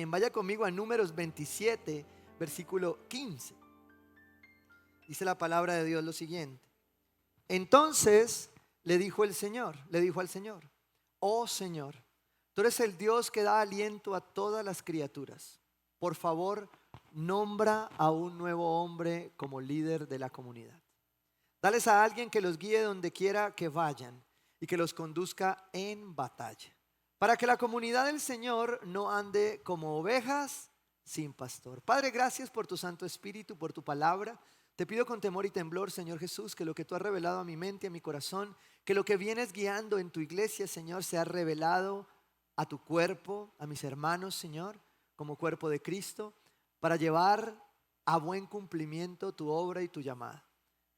Vaya conmigo a Números 27, versículo 15. Dice la palabra de Dios lo siguiente. Entonces le dijo al Señor, oh Señor, tú eres el Dios que da aliento a todas las criaturas. Por favor, nombra a un nuevo hombre como líder de la comunidad. Dales a alguien que los guíe donde quiera que vayan y que los conduzca en batalla, para que la comunidad del Señor no ande como ovejas sin pastor. Padre, gracias por tu Santo Espíritu, por tu palabra. Te pido con temor y temblor, Señor Jesús, que lo que tú has revelado a mi mente, a mi corazón, que lo que vienes guiando en tu iglesia, Señor, sea revelado a tu cuerpo, a mis hermanos, Señor, como cuerpo de Cristo, para llevar a buen cumplimiento tu obra y tu llamada.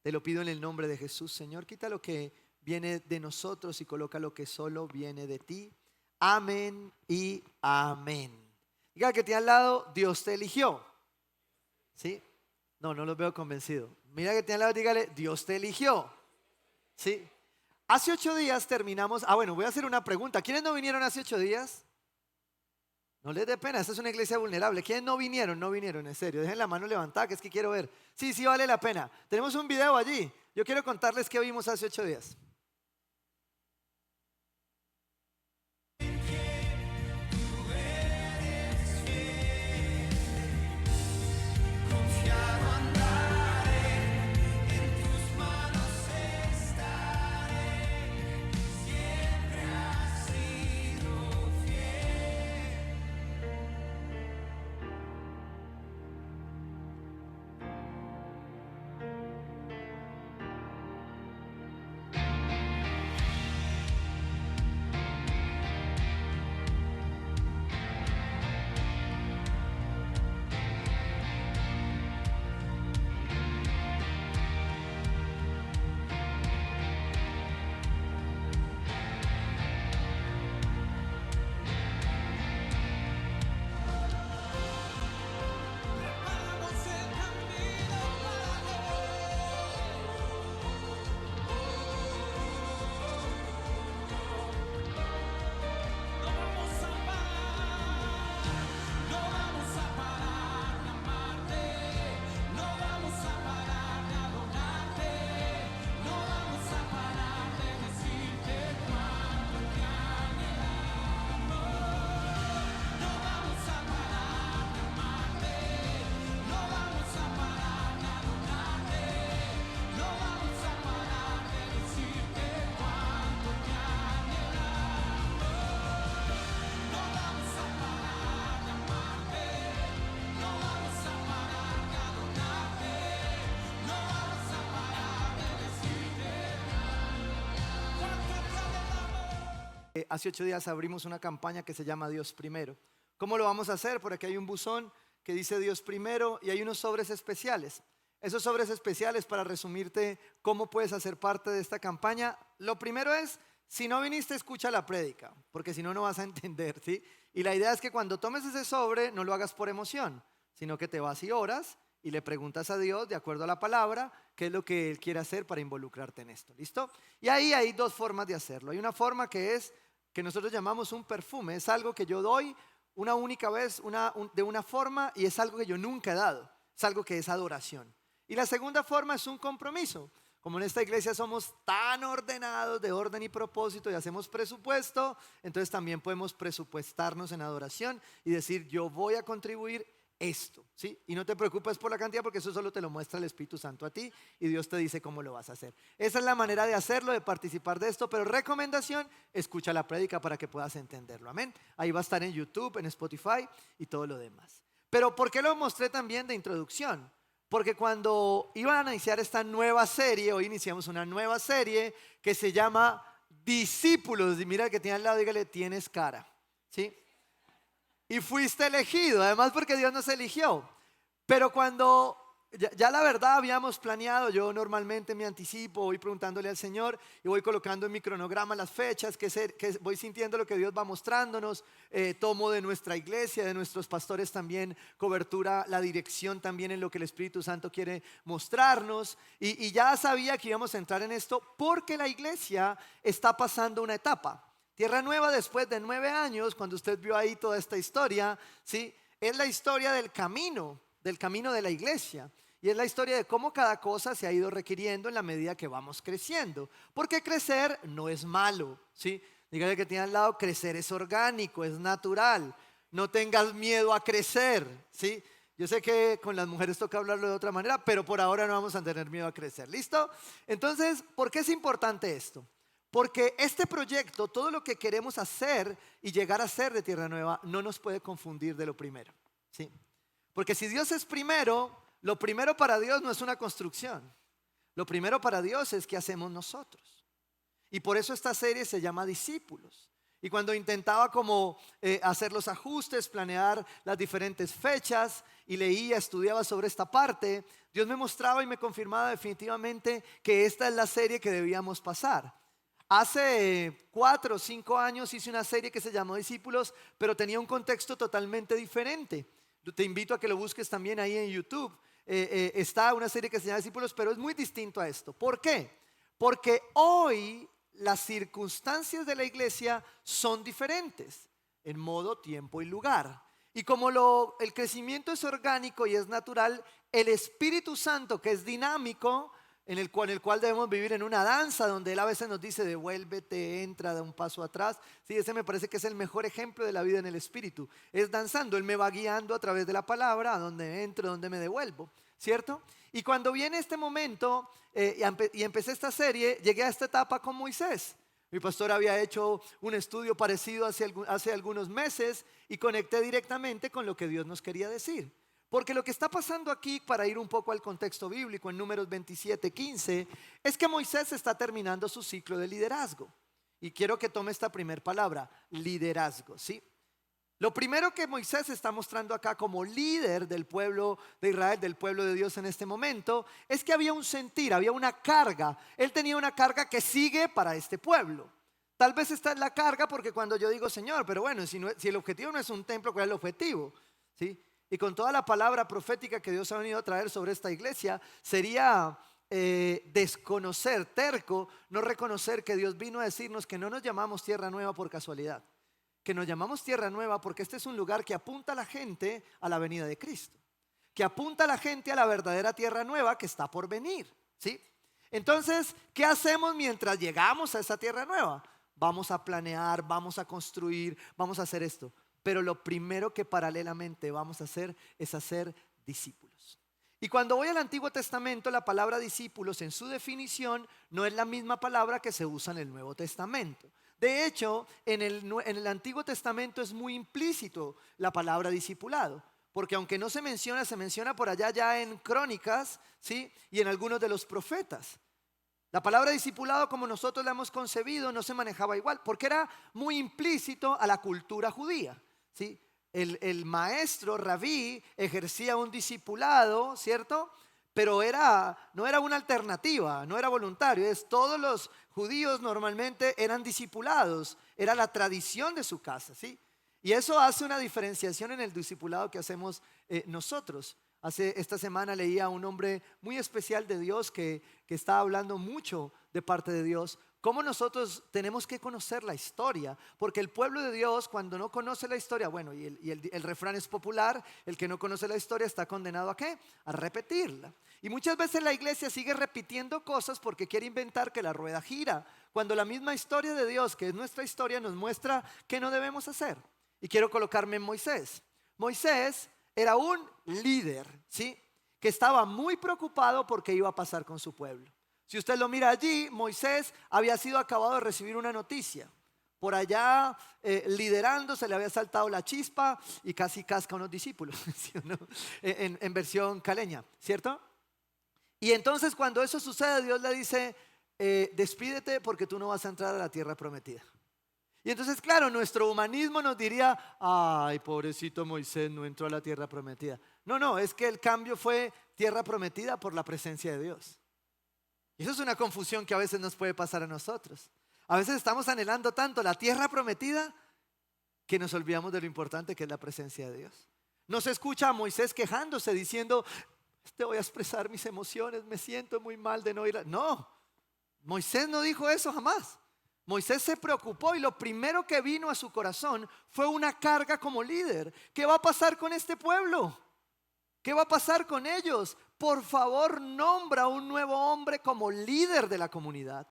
Te lo pido en el nombre de Jesús, Señor. Quita lo que viene de nosotros y coloca lo que solo viene de ti. Amén y amén. Diga que tiene al lado, Dios te eligió. ¿Sí? No los veo convencido. Mira que tiene al lado, dígale, Dios te eligió. ¿Sí? Hace 8 días terminamos. Bueno, voy a hacer una pregunta. ¿Quiénes no vinieron hace 8 días? No les dé pena, esta es una iglesia vulnerable. ¿Quiénes no vinieron? No vinieron, en serio. Dejen la mano levantada, que es que quiero ver. Sí, vale la pena. Tenemos un video allí. Yo quiero contarles qué vimos hace 8 días. Hace 8 días abrimos una campaña que se llama Dios Primero. ¿Cómo lo vamos a hacer? Por aquí hay un buzón que dice Dios Primero y hay unos sobres especiales. Esos sobres especiales, para resumirte cómo puedes hacer parte de esta campaña, lo primero es, si no viniste, escucha la prédica, porque si no, no vas a entender, ¿sí? Y la idea es que cuando tomes ese sobre, no lo hagas por emoción, sino que te vas y oras y le preguntas a Dios, de acuerdo a la palabra, qué es lo que Él quiere hacer para involucrarte en esto, ¿listo? Y ahí hay 2 formas de hacerlo. Hay una forma que es, que nosotros llamamos un perfume. Es algo que yo doy una única vez, de una forma, y es algo que yo nunca he dado. Es algo que es adoración. Y la segunda forma es un compromiso. Como en esta iglesia somos tan ordenados, de orden y propósito, y hacemos presupuesto, entonces también podemos presupuestarnos en adoración y decir, yo voy a contribuir esto, ¿sí? Y no te preocupes por la cantidad, porque eso solo te lo muestra el Espíritu Santo a ti y Dios te dice cómo lo vas a hacer. Esa es la manera de hacerlo, de participar de esto, pero recomendación, escucha la prédica para que puedas entenderlo, amén. Ahí va a estar en YouTube, en Spotify y todo lo demás. Pero ¿por qué lo mostré también de introducción? Porque cuando iban a iniciar esta nueva serie, hoy iniciamos una nueva serie que se llama Discípulos. Y mira el que tiene al lado, dígale, tienes cara, ¿sí? Y fuiste elegido, además porque Dios nos eligió. Pero cuando ya la verdad habíamos planeado, yo normalmente me anticipo, voy preguntándole al Señor y voy colocando en mi cronograma las fechas, que voy sintiendo lo que Dios va mostrándonos. Tomo de nuestra iglesia, de nuestros pastores también cobertura, la dirección también en lo que el Espíritu Santo quiere mostrarnos. Y ya sabía que íbamos a entrar en esto porque la iglesia está pasando una etapa. Tierra Nueva, después de 9 años, cuando usted vio ahí toda esta historia, ¿sí? Es la historia del camino de la iglesia. Y es la historia de cómo cada cosa se ha ido requiriendo en la medida que vamos creciendo. Porque crecer no es malo, ¿sí? Dígale que tiene al lado, crecer es orgánico, es natural. No tengas miedo a crecer, ¿sí? Yo sé que con las mujeres toca hablarlo de otra manera, pero por ahora no vamos a tener miedo a crecer, ¿listo? Entonces, ¿por qué es importante esto? Porque este proyecto, todo lo que queremos hacer y llegar a ser de Tierra Nueva, no nos puede confundir de lo primero, ¿sí? Porque si Dios es primero, lo primero para Dios no es una construcción. Lo primero para Dios es qué hacemos nosotros. Y por eso esta serie se llama Discípulos. Y cuando intentaba como hacer los ajustes, planear las diferentes fechas y leía, estudiaba sobre esta parte, Dios me mostraba y me confirmaba definitivamente que esta es la serie que debíamos pasar. Hace 4 o 5 años hice una serie que se llamó Discípulos, pero tenía un contexto totalmente diferente. Te invito a que lo busques también ahí en YouTube. Está una serie que se llama Discípulos, pero es muy distinto a esto. ¿Por qué? Porque hoy las circunstancias de la iglesia son diferentes en modo, tiempo y lugar. Y como el crecimiento es orgánico y es natural, el Espíritu Santo, que es dinámico, en el cual debemos vivir en una danza, donde Él a veces nos dice, devuélvete, entra, da un paso atrás. Sí, ese me parece que es el mejor ejemplo de la vida en el Espíritu. Es danzando, Él me va guiando a través de la palabra, a donde entro, a donde me devuelvo, ¿cierto? Y cuando viene este momento y empecé esta serie, llegué a esta etapa con Moisés. Mi pastor había hecho un estudio parecido hace algunos meses y conecté directamente con lo que Dios nos quería decir. Porque lo que está pasando aquí, para ir un poco al contexto bíblico en Números 27:15, es que Moisés está terminando su ciclo de liderazgo. Y quiero que tome esta primera palabra, liderazgo, ¿sí? Lo primero que Moisés está mostrando acá como líder del pueblo de Israel, del pueblo de Dios en este momento, es que había un sentir, había una carga. Él tenía una carga que sigue para este pueblo. Tal vez esta es la carga porque cuando yo digo, Señor, pero bueno, si el objetivo no es un templo, ¿cuál es el objetivo? ¿Sí? Y con toda la palabra profética que Dios ha venido a traer sobre esta iglesia, sería desconocer, terco, no reconocer que Dios vino a decirnos que no nos llamamos Tierra Nueva por casualidad. Que nos llamamos Tierra Nueva porque este es un lugar que apunta a la gente a la venida de Cristo, que apunta a la gente a la verdadera Tierra Nueva que está por venir, ¿sí? Entonces, ¿qué hacemos mientras llegamos a esa Tierra Nueva? Vamos a planear, vamos a construir, vamos a hacer esto. Pero lo primero que paralelamente vamos a hacer es hacer discípulos. Y cuando voy al Antiguo Testamento, la palabra discípulos en su definición no es la misma palabra que se usa en el Nuevo Testamento. De hecho, en el Antiguo Testamento es muy implícito la palabra discipulado, porque aunque no se menciona por allá ya en Crónicas, ¿sí? Y en algunos de los profetas. La palabra discipulado, como nosotros la hemos concebido, no se manejaba igual, porque era muy implícito a la cultura judía, ¿sí? El maestro, rabí, ejercía un discipulado, ¿cierto? Pero no era una alternativa, no era voluntario. Todos los judíos normalmente eran discipulados, era la tradición de su casa, ¿sí? Y eso hace una diferenciación en el discipulado que hacemos nosotros. Esta semana leía a un hombre muy especial de Dios que estaba hablando mucho de parte de Dios. Cómo nosotros tenemos que conocer la historia, porque el pueblo de Dios cuando no conoce la historia, bueno, y el refrán es popular, el que no conoce la historia está condenado ¿a qué? A repetirla. Y muchas veces la iglesia sigue repitiendo cosas porque quiere inventar que la rueda gira, cuando la misma historia de Dios, que es nuestra historia, nos muestra qué no debemos hacer. Y quiero colocarme en Moisés. Moisés era un líder, ¿sí? Que estaba muy preocupado por qué iba a pasar con su pueblo. Si usted lo mira allí, Moisés había sido acabado de recibir una noticia. Por allá liderando se le había saltado la chispa y casi casca a unos discípulos, ¿sí o no? En versión caleña, ¿cierto? Y entonces cuando eso sucede, Dios le dice, despídete porque tú no vas a entrar a la tierra prometida. Y entonces, claro, nuestro humanismo nos diría, ay, pobrecito Moisés, no entró a la tierra prometida. No, es que el cambio fue tierra prometida por la presencia de Dios. Y eso es una confusión que a veces nos puede pasar a nosotros. A veces estamos anhelando tanto la tierra prometida que nos olvidamos de lo importante que es la presencia de Dios. No se escucha a Moisés quejándose diciendo, te voy a expresar mis emociones, me siento muy mal de no ir. No, Moisés no dijo eso jamás. Moisés se preocupó y lo primero que vino a su corazón fue una carga como líder. ¿Qué va a pasar con este pueblo? ¿Qué va a pasar con ellos? Por favor, nombra a un nuevo hombre como líder de la comunidad.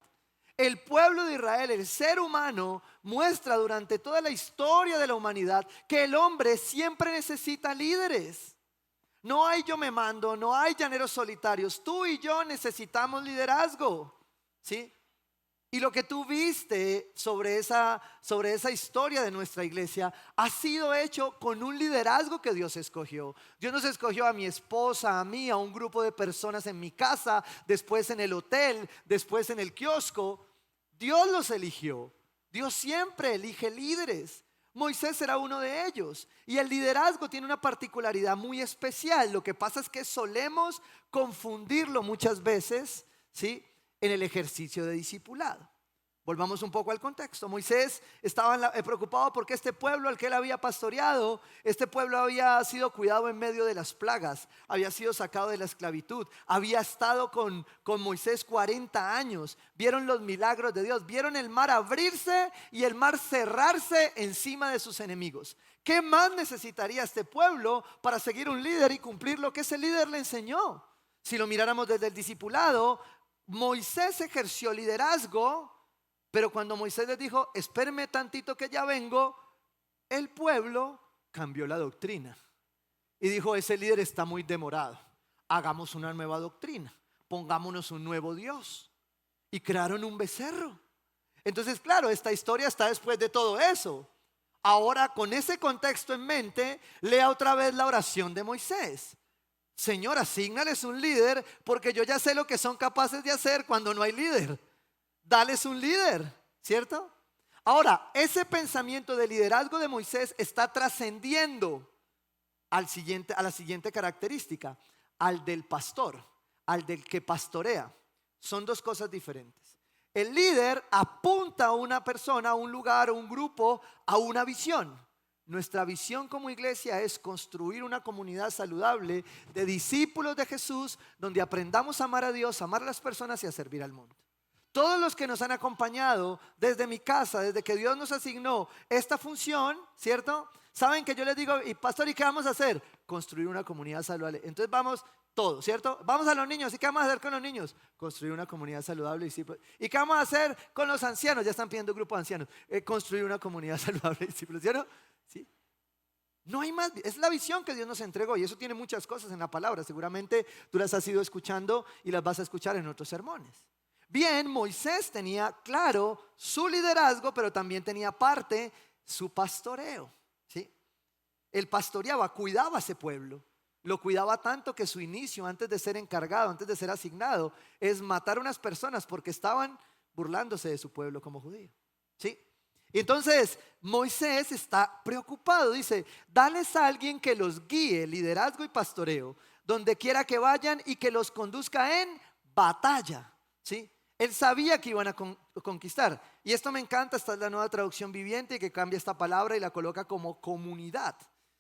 El pueblo de Israel, el ser humano, muestra durante toda la historia de la humanidad que el hombre siempre necesita líderes. No hay yo me mando, no hay llaneros solitarios. Tú y yo necesitamos liderazgo, ¿sí? Y lo que tú viste sobre esa historia de nuestra iglesia ha sido hecho con un liderazgo que Dios escogió. Dios nos escogió a mi esposa, a mí, a un grupo de personas en mi casa, después en el hotel, después en el kiosco. Dios los eligió. Dios siempre elige líderes. Moisés era uno de ellos. Y el liderazgo tiene una particularidad muy especial. Lo que pasa es que solemos confundirlo muchas veces, ¿sí?, en el ejercicio de discipulado. Volvamos un poco al contexto. Moisés estaba preocupado porque este pueblo al que él había pastoreado, este pueblo había sido cuidado en medio de las plagas, había sido sacado de la esclavitud, había estado con Moisés 40 años, vieron los milagros de Dios, vieron el mar abrirse y el mar cerrarse encima de sus enemigos. ¿Qué más necesitaría este pueblo para seguir un líder y cumplir lo que ese líder le enseñó? Si lo miráramos desde el discipulado, Moisés ejerció liderazgo, pero cuando Moisés les dijo, espérame tantito que ya vengo, el pueblo cambió la doctrina y dijo, ese líder está muy demorado, hagamos una nueva doctrina, pongámonos un nuevo Dios. Y crearon un becerro. Entonces, claro, esta historia está después de todo eso. Ahora, con ese contexto en mente, lea otra vez la oración de Moisés. Señor, asígnales un líder, porque yo ya sé lo que son capaces de hacer cuando no hay líder. Dales un líder, ¿cierto? Ahora, ese pensamiento de liderazgo de Moisés está trascendiendo a la siguiente característica, al del pastor, al del que pastorea. Son dos cosas diferentes. El líder apunta a una persona, a un lugar, a un grupo, a una visión. Nuestra visión como iglesia es construir una comunidad saludable de discípulos de Jesús, donde aprendamos a amar a Dios, a amar a las personas y a servir al mundo. Todos los que nos han acompañado desde mi casa, desde que Dios nos asignó esta función, ¿cierto? Saben que yo les digo, y pastor, ¿y qué vamos a hacer? Construir una comunidad saludable. Entonces vamos todos, ¿cierto? Vamos a los niños. ¿Y qué vamos a hacer con los niños? Construir una comunidad saludable. ¿Y qué vamos a hacer con los ancianos? Ya están pidiendo grupo de ancianos. Construir una comunidad saludable, discípulos, ¿cierto? ¿Sí? No hay más, es la visión que Dios nos entregó y eso tiene muchas cosas en la palabra. Seguramente tú las has ido escuchando y las vas a escuchar en otros sermones. Bien, Moisés tenía claro su liderazgo, pero también tenía parte su pastoreo, ¿sí? Él pastoreaba, cuidaba a ese pueblo. Lo cuidaba tanto que su inicio, antes de ser encargado, antes de ser asignado, es matar a unas personas porque estaban burlándose de su pueblo como judío, ¿sí? Y entonces Moisés está preocupado, dice, dales a alguien que los guíe, liderazgo y pastoreo, donde quiera que vayan y que los conduzca en batalla, ¿sí? Él sabía que iban a conquistar. Y esto me encanta, esta es la nueva traducción viviente que cambia esta palabra y la coloca como comunidad,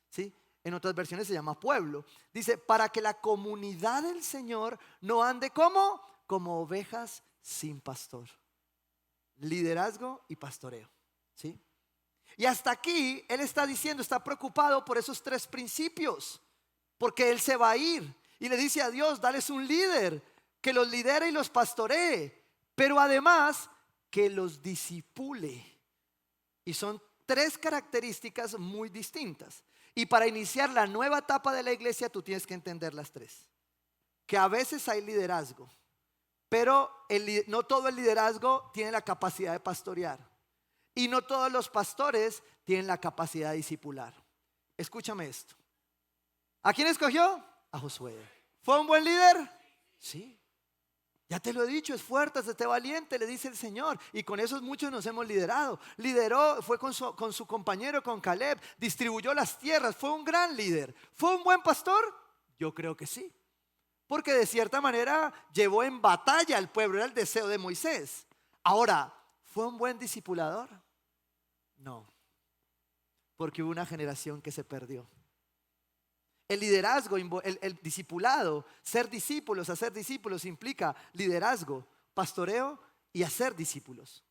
¿sí? En otras versiones se llama pueblo. Dice, para que la comunidad del Señor no ande como ovejas sin pastor. Liderazgo y pastoreo, ¿sí? Y hasta aquí él está diciendo, está preocupado por esos tres principios, porque él se va a ir y le dice a Dios, dales un líder que los lidere y los pastoree, pero además que los discipule. Y son tres características muy distintas. Y para iniciar la nueva etapa de la iglesia tú tienes que entender las tres. Que a veces hay liderazgo, pero no todo el liderazgo tiene la capacidad de pastorear. Y no todos los pastores tienen la capacidad de discipular. Escúchame esto. ¿A quién escogió? A Josué. ¿Fue un buen líder? Sí. Ya te lo he dicho, es fuerte, es valiente, le dice el Señor. Y con esos muchos nos hemos liderado. Lideró, fue con su compañero, con Caleb, distribuyó las tierras, fue un gran líder. ¿Fue un buen pastor? Yo creo que sí. Porque de cierta manera llevó en batalla al pueblo, era el deseo de Moisés. Ahora, ¿fue un buen discipulador? No, porque hubo una generación que se perdió. El liderazgo, el discipulado, ser discípulos, hacer discípulos implica liderazgo, pastoreo y hacer discípulos.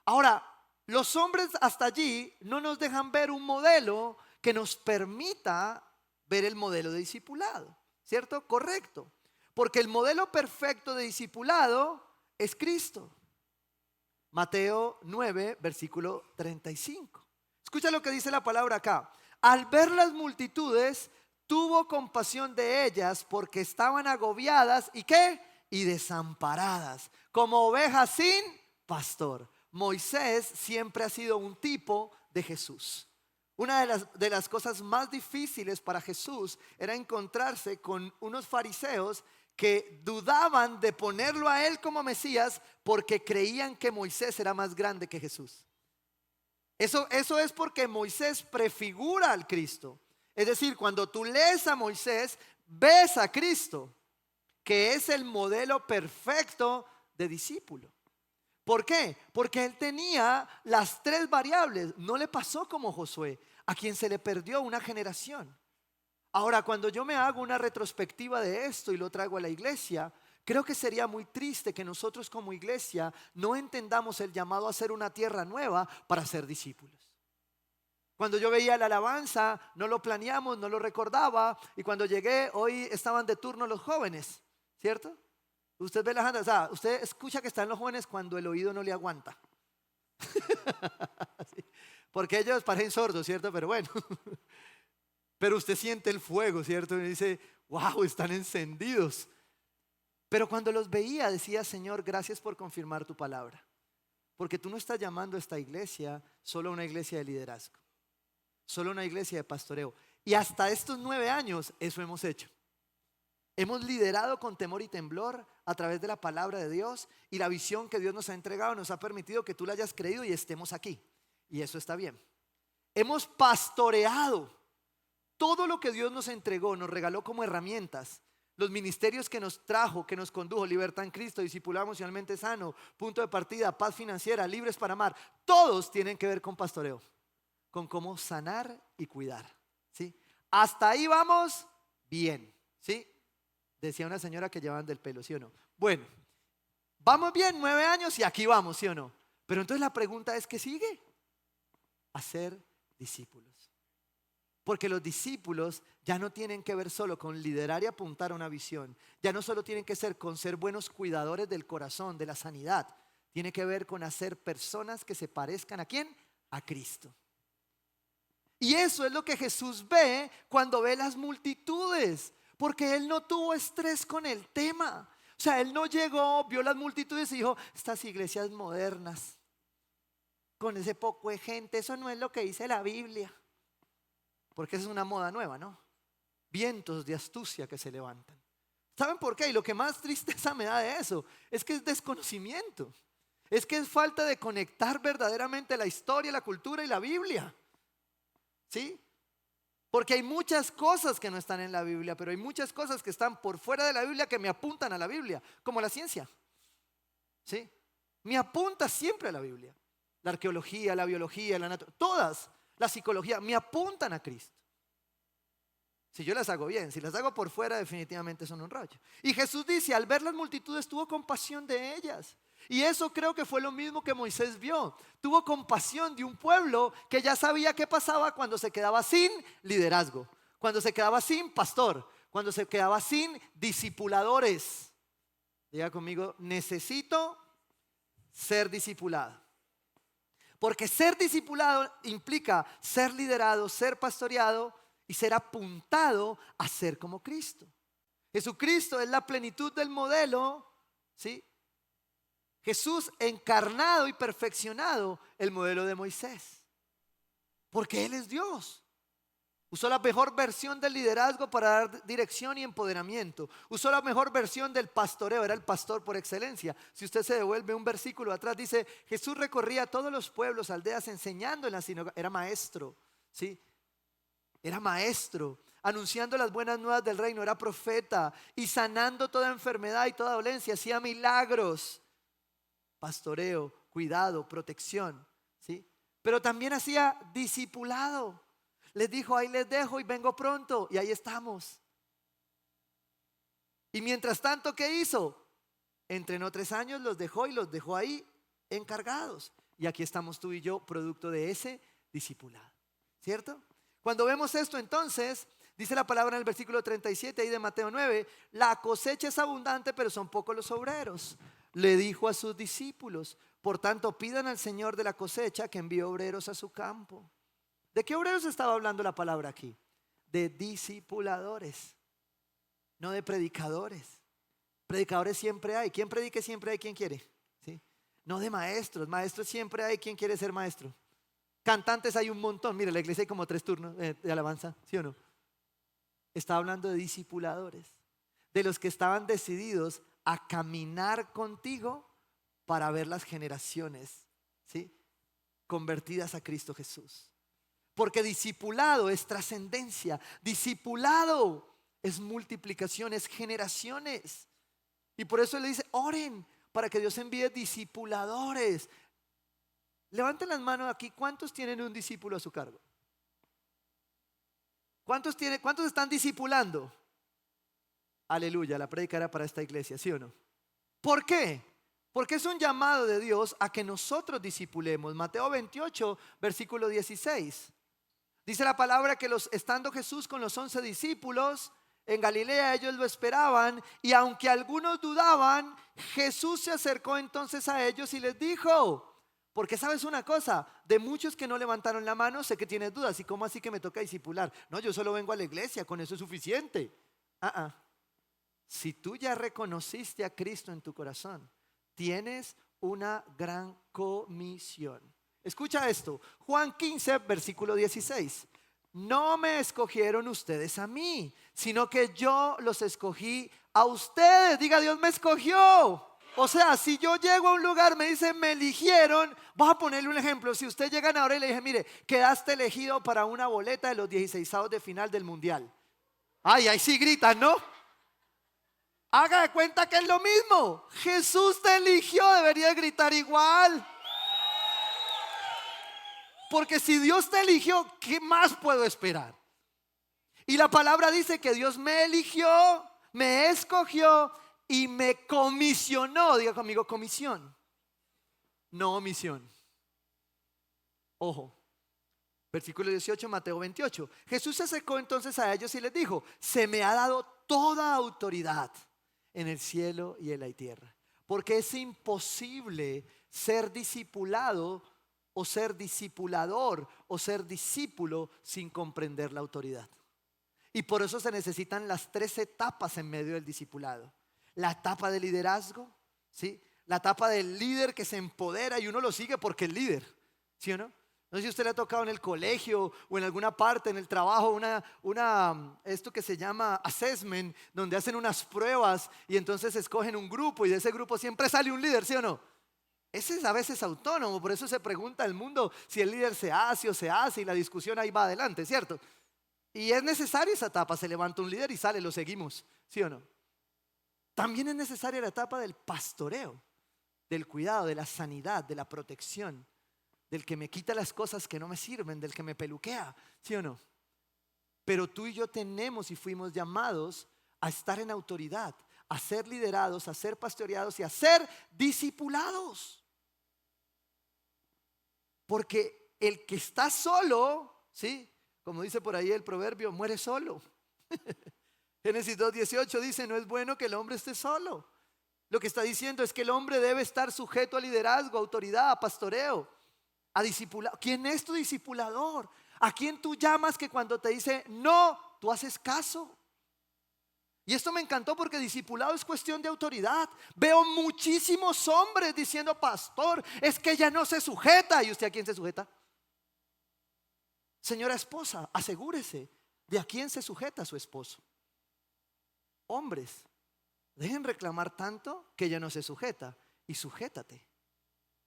Ahora, los hombres hasta allí no nos dejan ver un modelo que nos permita ver el modelo de discipulado, ¿cierto? Correcto. Porque el modelo perfecto de discipulado es Cristo. Mateo 9, versículo 35. Escucha lo que dice la palabra acá. Al ver las multitudes, tuvo compasión de ellas porque estaban agobiadas y ¿qué? Y desamparadas, como ovejas sin pastor. Moisés siempre ha sido un tipo de Jesús. Una de las cosas más difíciles para Jesús era encontrarse con unos fariseos que dudaban de ponerlo a él como Mesías porque creían que Moisés era más grande que Jesús. Eso es porque Moisés prefigura al Cristo. Es decir, cuando tú lees a Moisés, ves a Cristo, que es el modelo perfecto de discípulo. ¿Por qué? Porque él tenía las tres variables. No le pasó como Josué, a quien se le perdió una generación. Ahora, cuando yo me hago una retrospectiva de esto y lo traigo a la iglesia, creo que sería muy triste que nosotros como iglesia no entendamos el llamado a ser una tierra nueva para ser discípulos. Cuando yo veía la alabanza, no lo planeamos, no lo recordaba, y cuando llegué, hoy estaban de turno los jóvenes, ¿cierto? Usted ve las andas, o sea, usted escucha que están los jóvenes cuando el oído no le aguanta. Sí, porque ellos parecen sordos, ¿cierto? Pero bueno, pero usted siente el fuego, ¿cierto? Y dice, wow, están encendidos. Pero cuando los veía decía, Señor, gracias por confirmar tu palabra. Porque tú no estás llamando a esta iglesia solo una iglesia de liderazgo, solo una iglesia de pastoreo. Y hasta estos 9 años eso hemos hecho. Hemos liderado con temor y temblor a través de la palabra de Dios, y la visión que Dios nos ha entregado nos ha permitido que tú la hayas creído y estemos aquí. Y eso está bien. Hemos pastoreado todo lo que Dios nos entregó, nos regaló como herramientas. Los ministerios que nos trajo, que nos condujo: libertad en Cristo, discipulado emocionalmente sano, punto de partida, paz financiera, libres para amar. Todos tienen que ver con pastoreo, con cómo sanar y cuidar, ¿sí? Hasta ahí vamos bien, ¿sí? Decía una señora que llevaban del pelo, ¿sí o no? Bueno, vamos bien, 9 años y aquí vamos, ¿sí o no? Pero entonces la pregunta es, ¿qué sigue? Hacer discípulos. Porque los discípulos ya no tienen que ver solo con liderar y apuntar a una visión. Ya no solo tienen que ser con ser buenos cuidadores del corazón, de la sanidad. Tiene que ver con hacer personas que se parezcan ¿a quién? A Cristo. Y eso es lo que Jesús ve cuando ve las multitudes. Porque Él no tuvo estrés con el tema. O sea, Él no llegó, vio las multitudes y dijo, estas iglesias modernas, con ese poco de gente, eso no es lo que dice la Biblia. Porque esa es una moda nueva, ¿no? Vientos de astucia que se levantan. ¿Saben por qué? Y lo que más tristeza me da de eso es que es desconocimiento. Es que es falta de conectar verdaderamente la historia, la cultura y la Biblia. ¿Sí? Porque hay muchas cosas que no están en la Biblia, pero hay muchas cosas que están por fuera de la Biblia que me apuntan a la Biblia, como la ciencia. ¿Sí? Me apunta siempre a la Biblia. La arqueología, la biología, la naturaleza, todas, la psicología, me apuntan a Cristo. Si yo las hago bien, si las hago por fuera, definitivamente son un rollo. Y Jesús dice, al ver las multitudes tuvo compasión de ellas. Y eso creo que fue lo mismo que Moisés vio. Tuvo compasión de un pueblo que ya sabía qué pasaba cuando se quedaba sin liderazgo, cuando se quedaba sin pastor, cuando se quedaba sin discipuladores. Diga conmigo, necesito ser discipulado. Porque ser discipulado implica ser liderado, ser pastoreado y ser apuntado a ser como Cristo. Jesucristo es la plenitud del modelo, ¿sí? Jesús encarnado y perfeccionado el modelo de Moisés. Porque Él es Dios. Usó la mejor versión del liderazgo para dar dirección y empoderamiento. Usó la mejor versión del pastoreo, era el pastor por excelencia. Si usted se devuelve un versículo atrás, dice, Jesús recorría todos los pueblos, aldeas, enseñando en la sinagoga. Era maestro, ¿sí? Era maestro, anunciando las buenas nuevas del reino, era profeta y sanando toda enfermedad y toda dolencia, hacía milagros. Pastoreo, cuidado, protección, ¿sí? Pero también hacía discipulado. Les dijo, ahí les dejo y vengo pronto. Y ahí estamos. Y mientras tanto, ¿qué hizo? Entrenó 3 años, los dejó y los dejó ahí encargados. Y aquí estamos tú y yo, producto de ese discipulado, ¿cierto? Cuando vemos esto entonces, dice la palabra en el versículo 37 ahí de Mateo 9, la cosecha es abundante, pero son pocos los obreros. Le dijo a sus discípulos, por tanto pidan al Señor de la cosecha que envíe obreros a su campo. ¿De qué obreros estaba hablando la palabra aquí? De discipuladores, no de predicadores. Predicadores siempre hay. ¿Quién predique siempre hay? ¿Quién quiere? ¿Sí? No de maestros. Maestros siempre hay. ¿Quién quiere ser maestro? Cantantes hay un montón. Mire, en la iglesia hay como 3 turnos de alabanza, ¿sí o no? Está hablando de discipuladores, de los que estaban decididos a caminar contigo para ver las generaciones, ¿sí?, convertidas a Cristo Jesús. Porque discipulado es trascendencia, discipulado es multiplicación, es generaciones. Y por eso le dice, oren para que Dios envíe discipuladores. Levanten las manos aquí, ¿cuántos tienen un discípulo a su cargo? ¿Cuántos están discipulando? Aleluya, la prédica era para esta iglesia, ¿sí o no? ¿Por qué? Porque es un llamado de Dios a que nosotros discipulemos. Mateo 28, versículo 16. Dice la palabra que estando Jesús con los 11 discípulos en Galilea, ellos lo esperaban, y aunque algunos dudaban, Jesús se acercó entonces a ellos y les dijo, porque sabes una cosa, de muchos que no levantaron la mano, sé que tienes dudas. ¿Y cómo así que me toca discipular? No, yo solo vengo a la iglesia, con eso es suficiente. Si tú ya reconociste a Cristo en tu corazón, tienes una gran comisión. Escucha esto, Juan 15, versículo 16. No me escogieron ustedes a mí, sino que yo los escogí a ustedes. Diga, Dios me escogió. O sea, si yo llego a un lugar, me dicen, me eligieron. Voy a ponerle un ejemplo. Si usted llega ahora y le dije, mire, quedaste elegido para una boleta de los 16avos de final del mundial. Ay, ahí sí gritan, ¿no? Haga de cuenta que es lo mismo. Jesús te eligió, debería gritar igual. Porque si Dios te eligió, ¿qué más puedo esperar? Y la palabra dice que Dios me eligió, me escogió y me comisionó. Diga conmigo, comisión, no omisión. Ojo, versículo 18, Mateo 28. Jesús se acercó entonces a ellos y les dijo, se me ha dado toda autoridad en el cielo y en la tierra. Porque es imposible ser discipulado o ser discipulador o ser discípulo sin comprender la autoridad. Y por eso se necesitan las 3 etapas en medio del discipulado. La etapa de liderazgo, ¿sí? La etapa del líder que se empodera y uno lo sigue porque es líder, ¿sí o no? No sé si a usted le ha tocado en el colegio o en alguna parte, en el trabajo, esto que se llama assessment, donde hacen unas pruebas y entonces escogen un grupo y de ese grupo siempre sale un líder, ¿sí o no? Ese es a veces autónomo, por eso se pregunta el mundo si el líder se hace o se hace y la discusión ahí va adelante, ¿cierto? Y es necesaria esa etapa, se levanta un líder y sale, lo seguimos, ¿sí o no? También es necesaria la etapa del pastoreo, del cuidado, de la sanidad, de la protección, del que me quita las cosas que no me sirven, del que me peluquea, ¿sí o no? Pero tú y yo tenemos y fuimos llamados a estar en autoridad, a ser liderados, a ser pastoreados y a ser discipulados. Porque el que está solo, ¿sí?, como dice por ahí el proverbio, muere solo. Génesis 2:18 dice, no es bueno que el hombre esté solo. Lo que está diciendo es que el hombre debe estar sujeto a liderazgo, a autoridad, a pastoreo, a discipulado. ¿Quién es tu discipulador? ¿A quién tú llamas que cuando te dice no, tú haces caso? Y esto me encantó porque discipulado es cuestión de autoridad. Veo muchísimos hombres diciendo, pastor, es que ella no se sujeta. ¿Y usted a quién se sujeta? Señora esposa, asegúrese de a quién se sujeta su esposo. Hombres, dejen reclamar tanto que ella no se sujeta. Y sujétate.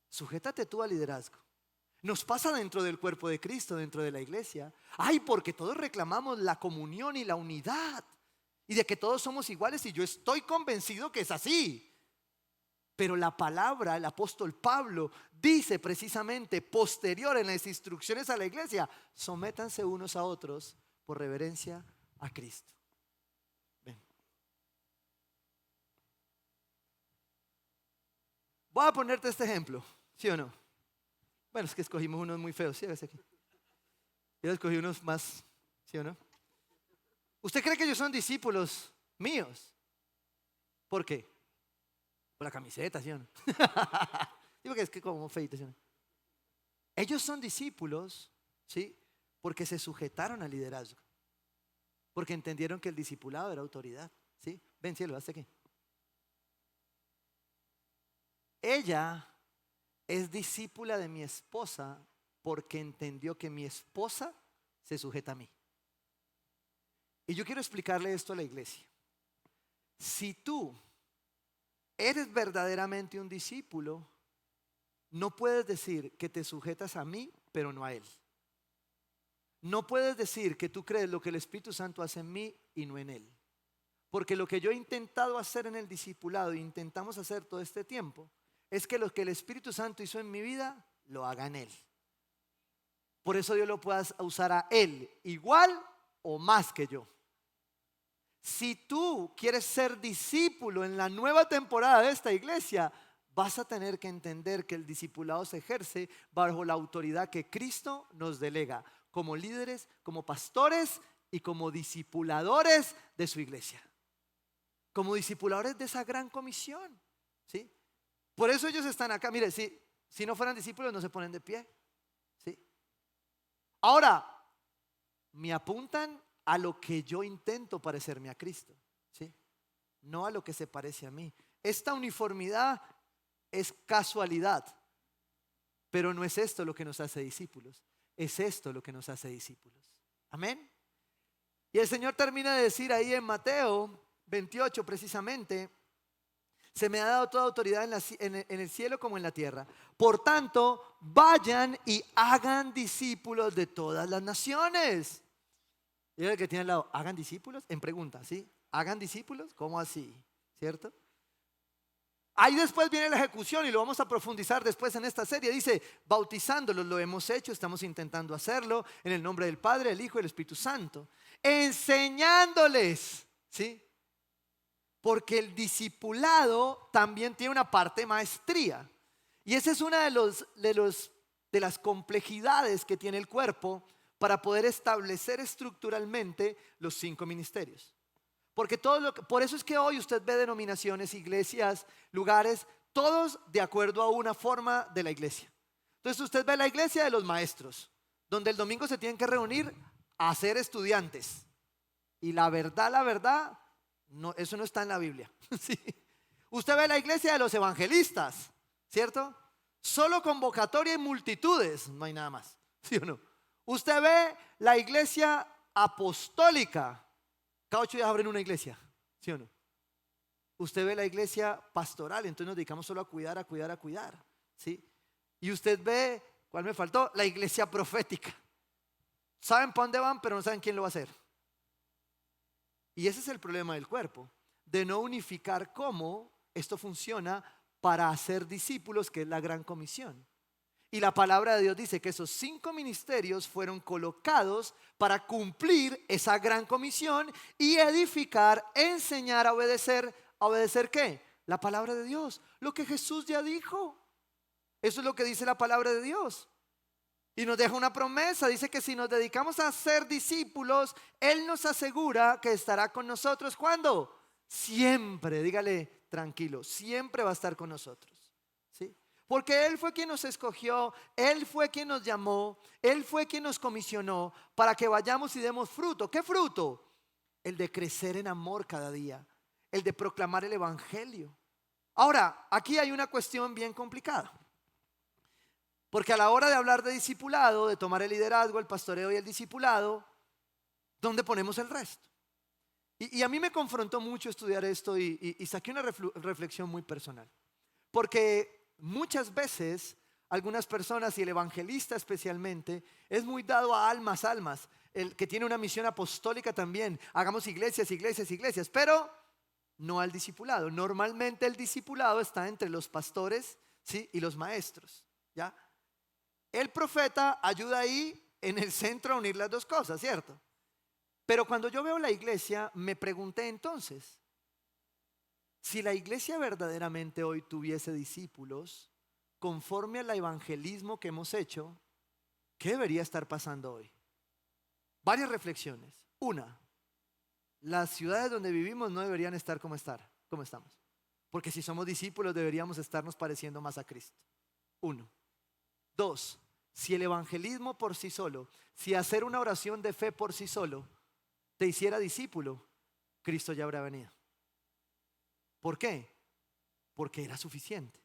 Sujétate tú al liderazgo. Nos pasa dentro del cuerpo de Cristo, dentro de la iglesia. Ay, porque todos reclamamos la comunión y la unidad. Y de que todos somos iguales, y yo estoy convencido que es así. Pero la palabra, el apóstol Pablo dice precisamente posterior en las instrucciones a la iglesia, sométanse unos a otros por reverencia a Cristo. Ven. Voy a ponerte este ejemplo, ¿sí o no? Bueno, es que escogimos unos muy feos, ¿sí? Hágase aquí. Yo escogí unos más, ¿sí o no? ¿Usted cree que ellos son discípulos míos? ¿Por qué? Por la camiseta, ¿sí o no? Digo que es que como feito, ¿sí o no? Ellos son discípulos, ¿sí? Porque se sujetaron al liderazgo. Porque entendieron que el discipulado era autoridad, ¿sí? Ven, cielo, hasta aquí. Ella es discípula de mi esposa porque entendió que mi esposa se sujeta a mí. Y yo quiero explicarle esto a la iglesia. Si tú eres verdaderamente un discípulo, no puedes decir que te sujetas a mí, pero no a él. No puedes decir que tú crees lo que el Espíritu Santo hace en mí y no en él. Porque lo que yo he intentado hacer en el discipulado e intentamos hacer todo este tiempo es que lo que el Espíritu Santo hizo en mi vida, lo haga en él. Por eso Dios lo pueda usar a él igual o más que yo. Si tú quieres ser discípulo en la nueva temporada de esta iglesia, vas a tener que entender que el discipulado se ejerce bajo la autoridad que Cristo nos delega, como líderes, como pastores y como discipuladores de su iglesia. Como discipuladores de esa gran comisión, ¿sí? Por eso ellos están acá. Mire, si no fueran discípulos no se ponen de pie, ¿sí? Ahora, me apuntan a lo que yo intento parecerme a Cristo, ¿sí? No a lo que se parece a mí. Esta uniformidad es casualidad, pero no es esto lo que nos hace discípulos. Es esto lo que nos hace discípulos. Amén. Y el Señor termina de decir ahí en Mateo 28 precisamente: se me ha dado toda autoridad en el cielo como en la tierra. Por tanto, vayan y hagan discípulos de todas las naciones. Y el que tiene al lado, ¿hagan discípulos? En pregunta, ¿sí? ¿Hagan discípulos? ¿Cómo así? ¿Cierto? Ahí después viene la ejecución y lo vamos a profundizar después en esta serie. Dice, bautizándolos, lo hemos hecho, estamos intentando hacerlo en el nombre del Padre, del Hijo y del Espíritu Santo. Enseñándoles, ¿sí? Porque el discipulado también tiene una parte de maestría. Y esa es una de las complejidades que tiene el cuerpo para poder establecer estructuralmente los 5 ministerios. Porque por eso es que hoy usted ve denominaciones, iglesias, lugares, todos de acuerdo a una forma de la iglesia. Entonces usted ve la iglesia de los maestros, donde el domingo se tienen que reunir a ser estudiantes. Y la verdad, no, eso no está en la Biblia. ¿Sí? Usted ve la iglesia de los evangelistas, ¿cierto? Solo convocatoria y multitudes, no hay nada más, ¿sí o no? Usted ve la iglesia apostólica, cada 8 días abren una iglesia, ¿sí o no? Usted ve la iglesia pastoral, entonces nos dedicamos solo a cuidar, ¿sí? Y usted ve, ¿cuál me faltó? La iglesia profética. Saben para dónde van, pero no saben quién lo va a hacer. Y ese es el problema del cuerpo, de no unificar cómo esto funciona para hacer discípulos, que es la gran comisión. Y la palabra de Dios dice que esos 5 ministerios fueron colocados para cumplir esa gran comisión y edificar, enseñar, a obedecer. ¿A obedecer qué? La palabra de Dios, lo que Jesús ya dijo. Eso es lo que dice la palabra de Dios. Y nos deja una promesa, dice que si nos dedicamos a ser discípulos, Él nos asegura que estará con nosotros. ¿Cuándo? Siempre, dígale tranquilo, siempre va a estar con nosotros. ¿Sí? Porque Él fue quien nos escogió, Él fue quien nos llamó, Él fue quien nos comisionó para que vayamos y demos fruto. ¿Qué fruto? El de crecer en amor cada día, el de proclamar el evangelio. Ahora, aquí hay una cuestión bien complicada. Porque a la hora de hablar de discipulado, de tomar el liderazgo, el pastoreo y el discipulado, ¿dónde ponemos el resto? Y a mí me confrontó mucho estudiar esto y saqué una reflexión muy personal. Porque muchas veces algunas personas, y el evangelista especialmente, es muy dado a almas, el que tiene una misión apostólica también. Hagamos iglesias, pero no al discipulado. Normalmente el discipulado está entre los pastores, ¿sí? Y los maestros, ¿ya? El profeta ayuda ahí en el centro a unir las dos cosas, ¿cierto? Pero cuando yo veo la iglesia, me pregunté entonces, si la iglesia verdaderamente hoy tuviese discípulos, conforme al evangelismo que hemos hecho, ¿qué debería estar pasando hoy? Varias reflexiones. Una, las ciudades donde vivimos no deberían estar como estamos. Porque si somos discípulos deberíamos estarnos pareciendo más a Cristo. Uno. Dos, si el evangelismo por sí solo, si hacer una oración de fe por sí solo te hiciera discípulo, Cristo ya habrá venido. ¿Por qué? Porque era suficiente.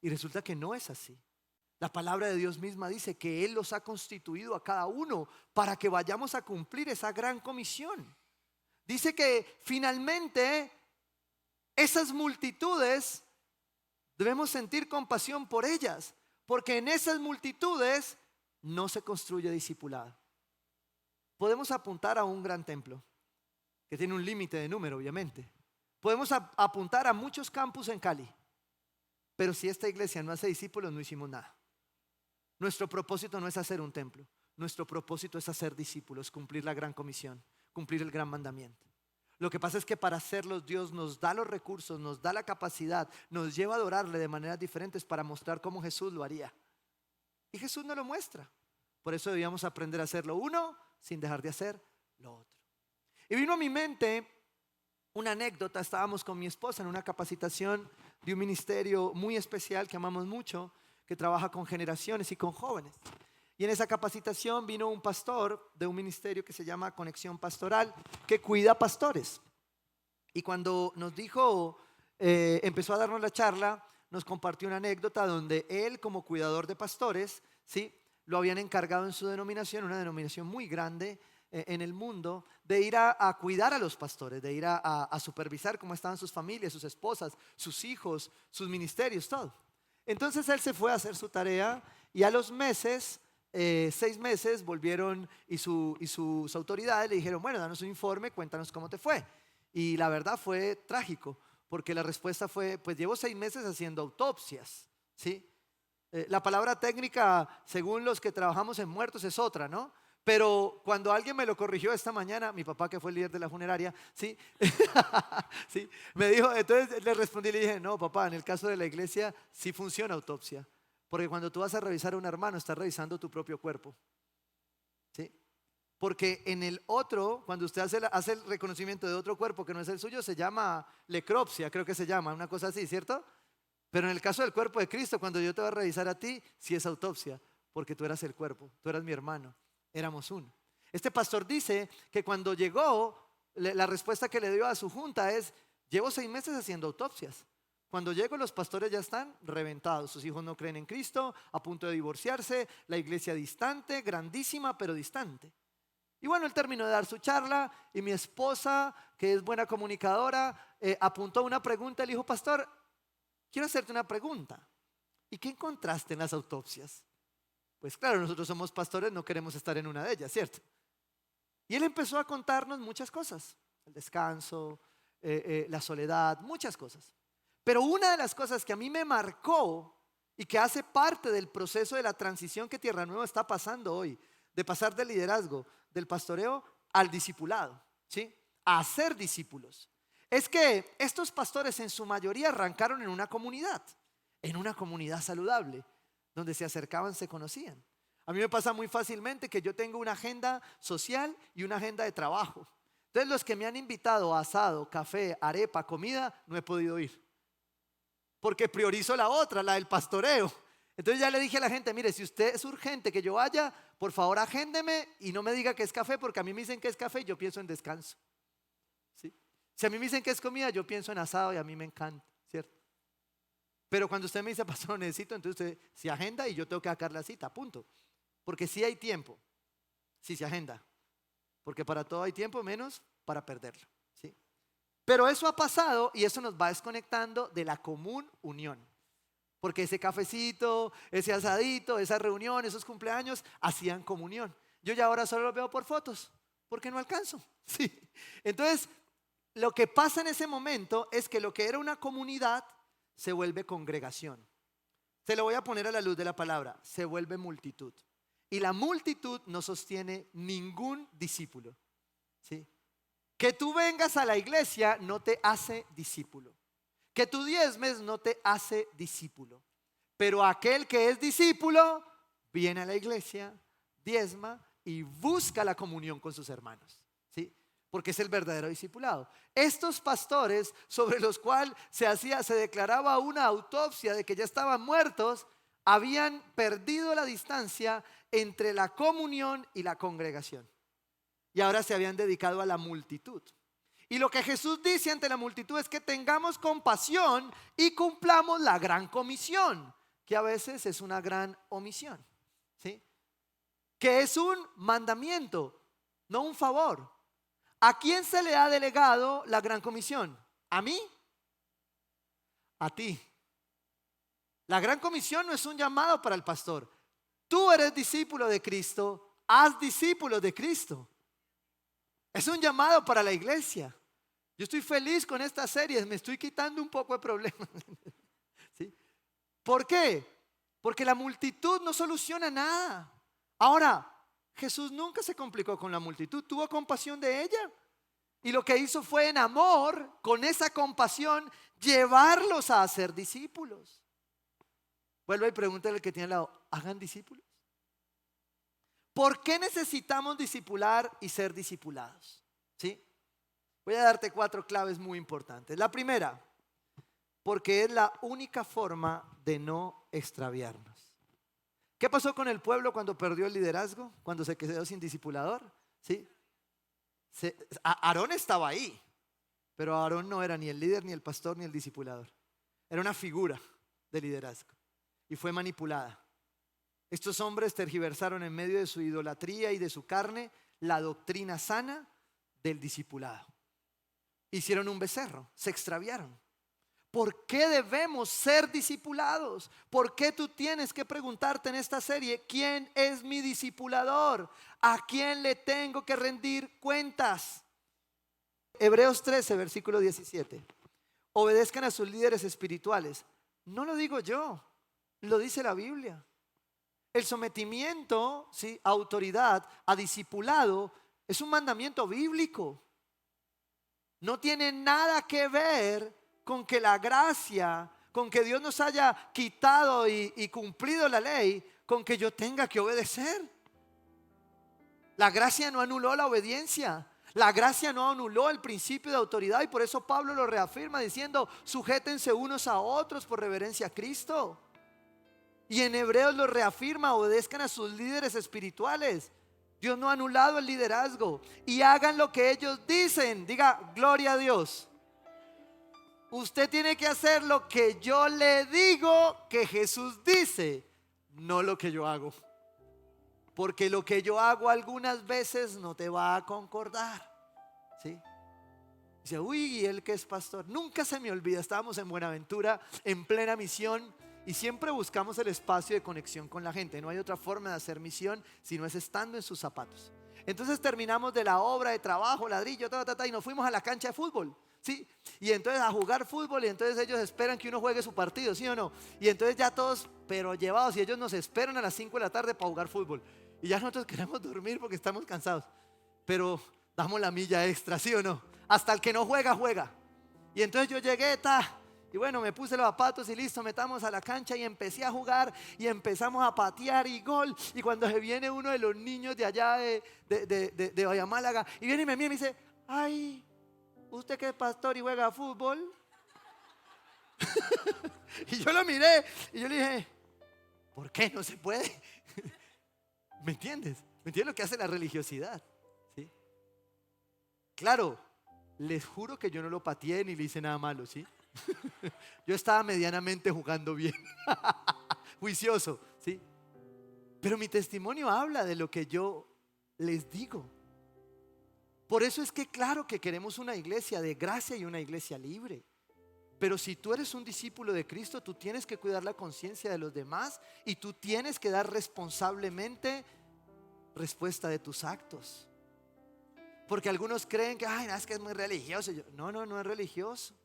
Y resulta que no es así. La palabra de Dios misma dice que Él los ha constituido a cada uno para que vayamos a cumplir esa gran comisión. Dice que finalmente esas multitudes debemos sentir compasión por ellas, porque en esas multitudes no se construye discipulado. Podemos apuntar a un gran templo que tiene un límite de número, obviamente. Podemos apuntar a muchos campus en Cali, pero si esta iglesia no hace discípulos, no hicimos nada. Nuestro propósito no es hacer un templo, nuestro propósito es hacer discípulos, cumplir la gran comisión, cumplir el gran mandamiento. Lo que pasa es que para hacerlos Dios nos da los recursos, nos da la capacidad, nos lleva a adorarle de maneras diferentes para mostrar cómo Jesús lo haría. Y Jesús nos lo muestra. Por eso debíamos aprender a hacer lo uno sin dejar de hacer lo otro. Y vino a mi mente una anécdota. Estábamos con mi esposa en una capacitación de un ministerio muy especial que amamos mucho, que trabaja con generaciones y con jóvenes. Y en esa capacitación vino un pastor de un ministerio que se llama Conexión Pastoral, que cuida pastores. Y cuando nos dijo, empezó a darnos la charla, nos compartió una anécdota donde él, como cuidador de pastores, ¿sí?, lo habían encargado en su denominación, una denominación muy grande en el mundo, de ir a cuidar a los pastores, de ir a supervisar cómo estaban sus familias, sus esposas, sus hijos, sus ministerios, todo. Entonces él se fue a hacer su tarea y a los meses, 6 meses, volvieron y sus autoridades le dijeron, bueno, danos un informe, cuéntanos cómo te fue. Y la verdad fue trágico, porque la respuesta fue, pues llevo 6 meses haciendo autopsias, ¿sí? La palabra técnica, según los que trabajamos en muertos, es otra, ¿no? Pero cuando alguien me lo corrigió esta mañana, mi papá, que fue el líder de la funeraria, ¿sí? ¿Sí? Me dijo, entonces le respondí y le dije, no, papá, en el caso de la iglesia sí funciona autopsia, porque cuando tú vas a revisar a un hermano, estás revisando tu propio cuerpo, ¿sí? Porque en el otro, cuando usted hace el reconocimiento de otro cuerpo que no es el suyo, se llama necropsia, creo que se llama, una cosa así, ¿cierto? Pero en el caso del cuerpo de Cristo, cuando yo te voy a revisar a ti, sí es autopsia, porque tú eras el cuerpo, tú eras mi hermano, éramos uno. Este pastor dice que cuando llegó, la respuesta que le dio a su junta es, llevo 6 meses haciendo autopsias. Cuando llego, los pastores ya están reventados, sus hijos no creen en Cristo, a punto de divorciarse, la iglesia distante, grandísima pero distante. Y bueno, él terminó de dar su charla y mi esposa, que es buena comunicadora, apuntó una pregunta y le dijo, pastor, quiero hacerte una pregunta. ¿Y qué encontraste en las autopsias? Pues claro, nosotros somos pastores, no queremos estar en una de ellas, ¿cierto? Y él empezó a contarnos muchas cosas, el descanso, la soledad, muchas cosas. Pero una de las cosas que a mí me marcó y que hace parte del proceso de la transición que Tierra Nueva está pasando hoy, de pasar del liderazgo, del pastoreo al discipulado, ¿sí?, a hacer discípulos, es que estos pastores en su mayoría arrancaron en una comunidad saludable, donde se acercaban, se conocían. A mí me pasa muy fácilmente que yo tengo una agenda social y una agenda de trabajo. Entonces los que me han invitado a asado, café, arepa, comida, no he podido ir, porque priorizo la otra, la del pastoreo. Entonces ya le dije a la gente, mire, si usted es urgente que yo vaya, por favor agéndeme y no me diga que es café, porque a mí me dicen que es café y yo pienso en descanso, ¿sí? Si a mí me dicen que es comida, yo pienso en asado y a mí me encanta, ¿cierto? Pero cuando usted me dice, pastor, lo necesito, entonces usted se agenda y yo tengo que sacar la cita, punto. Porque sí hay tiempo, sí se agenda, porque para todo hay tiempo, menos para perderlo, ¿sí? Pero eso ha pasado y eso nos va desconectando de la común unión. Porque ese cafecito, ese asadito, esa reunión, esos cumpleaños hacían comunión. Yo ya ahora solo los veo por fotos, porque no alcanzo, ¿sí? Entonces, lo que pasa en ese momento es que lo que era una comunidad se vuelve congregación. Se lo voy a poner a la luz de la palabra, se vuelve multitud. Y la multitud no sostiene ningún discípulo, ¿sí? Que tú vengas a la iglesia no te hace discípulo. Que tú diezmes no te hace discípulo. Pero aquel que es discípulo viene a la iglesia, diezma y busca la comunión con sus hermanos, ¿sí? Porque es el verdadero discipulado. Estos pastores sobre los cuales se declaraba una autopsia de que ya estaban muertos, habían perdido la distancia entre la comunión y la congregación. Y ahora se habían dedicado a la multitud. Y lo que Jesús dice ante la multitud es que tengamos compasión y cumplamos la gran comisión, que a veces es una gran omisión, ¿sí? Que es un mandamiento, no un favor. ¿A quién se le ha delegado la gran comisión? ¿A mí? A ti. La gran comisión no es un llamado para el pastor. Tú eres discípulo de Cristo, haz discípulos de Cristo. Es un llamado para la iglesia. Yo estoy feliz con estas series, me estoy quitando un poco de problemas. ¿Sí? ¿Por qué? Porque la multitud no soluciona nada. Ahora, Jesús nunca se complicó con la multitud, tuvo compasión de ella. Y lo que hizo fue en amor, con esa compasión, llevarlos a ser discípulos. Vuelve y pregúntale al que tiene al lado, ¿hagan discípulos? ¿Por qué necesitamos discipular y ser discipulados? ¿Sí? Voy a darte 4 claves muy importantes. La primera, porque es la única forma de no extraviarnos. ¿Qué pasó con el pueblo cuando perdió el liderazgo? Cuando se quedó sin discipulador. ¿Sí? Aarón estaba ahí, pero Aarón no era ni el líder, ni el pastor, ni el discipulador. Era una figura de liderazgo y fue manipulada. Estos hombres tergiversaron en medio de su idolatría y de su carne la doctrina sana del discipulado. Hicieron un becerro, se extraviaron. ¿Por qué debemos ser discipulados? ¿Por qué tú tienes que preguntarte en esta serie, ¿quién es mi discipulador? ¿A quién le tengo que rendir cuentas? Hebreos 13, versículo 17. Obedezcan a sus líderes espirituales. No lo digo yo, lo dice la Biblia. El sometimiento, ¿sí?, a autoridad, a discipulado, es un mandamiento bíblico. No tiene nada que ver con que la gracia, con que Dios nos haya quitado y cumplido la ley, con que yo tenga que obedecer. La gracia no anuló la obediencia. La gracia no anuló el principio de autoridad y por eso Pablo lo reafirma diciendo, sujétense unos a otros por reverencia a Cristo. Y en Hebreos lo reafirma, obedezcan a sus líderes espirituales. Dios no ha anulado el liderazgo y hagan lo que ellos dicen. Diga, gloria a Dios. Usted tiene que hacer lo que yo le digo que Jesús dice, no lo que yo hago. Porque lo que yo hago algunas veces no te va a concordar. ¿Sí? Dice, uy, ¿y él que es pastor? Nunca se me olvida, estábamos en Buenaventura, en plena misión, y siempre buscamos el espacio de conexión con la gente. No hay otra forma de hacer misión si no es estando en sus zapatos. Entonces terminamos de la obra de trabajo, ladrillo, y nos fuimos a la cancha de fútbol. ¿Sí? Y entonces a jugar fútbol y entonces ellos esperan que uno juegue su partido, ¿sí o no? Y entonces ya todos, pero llevados, y ellos nos esperan a las 5 de la tarde para jugar fútbol. Y ya nosotros queremos dormir porque estamos cansados. Pero damos la milla extra, ¿sí o no? Hasta el que no juega, juega. Y entonces yo llegué, y bueno, me puse los zapatos y listo, metamos a la cancha y empecé a jugar y empezamos a patear y gol. Y cuando se viene uno de los niños de allá de Vallamálaga y viene y me mira y me dice, ay, ¿usted que es pastor y juega fútbol? Y yo lo miré y yo le dije, ¿por qué no se puede? ¿Me entiendes? ¿Me entiendes lo que hace la religiosidad? ¿Sí? Claro, les juro que yo no lo pateé ni le hice nada malo, ¿sí? Yo estaba medianamente jugando bien, juicioso, ¿sí? Pero mi testimonio habla de lo que yo les digo. Por eso es que claro que queremos una iglesia de gracia y una iglesia libre. Pero si tú eres un discípulo de Cristo, tú tienes que cuidar la conciencia de los demás y tú tienes que dar responsablemente respuesta de tus actos. Porque algunos creen que, ay, no, es que es muy religioso. No, no es religioso.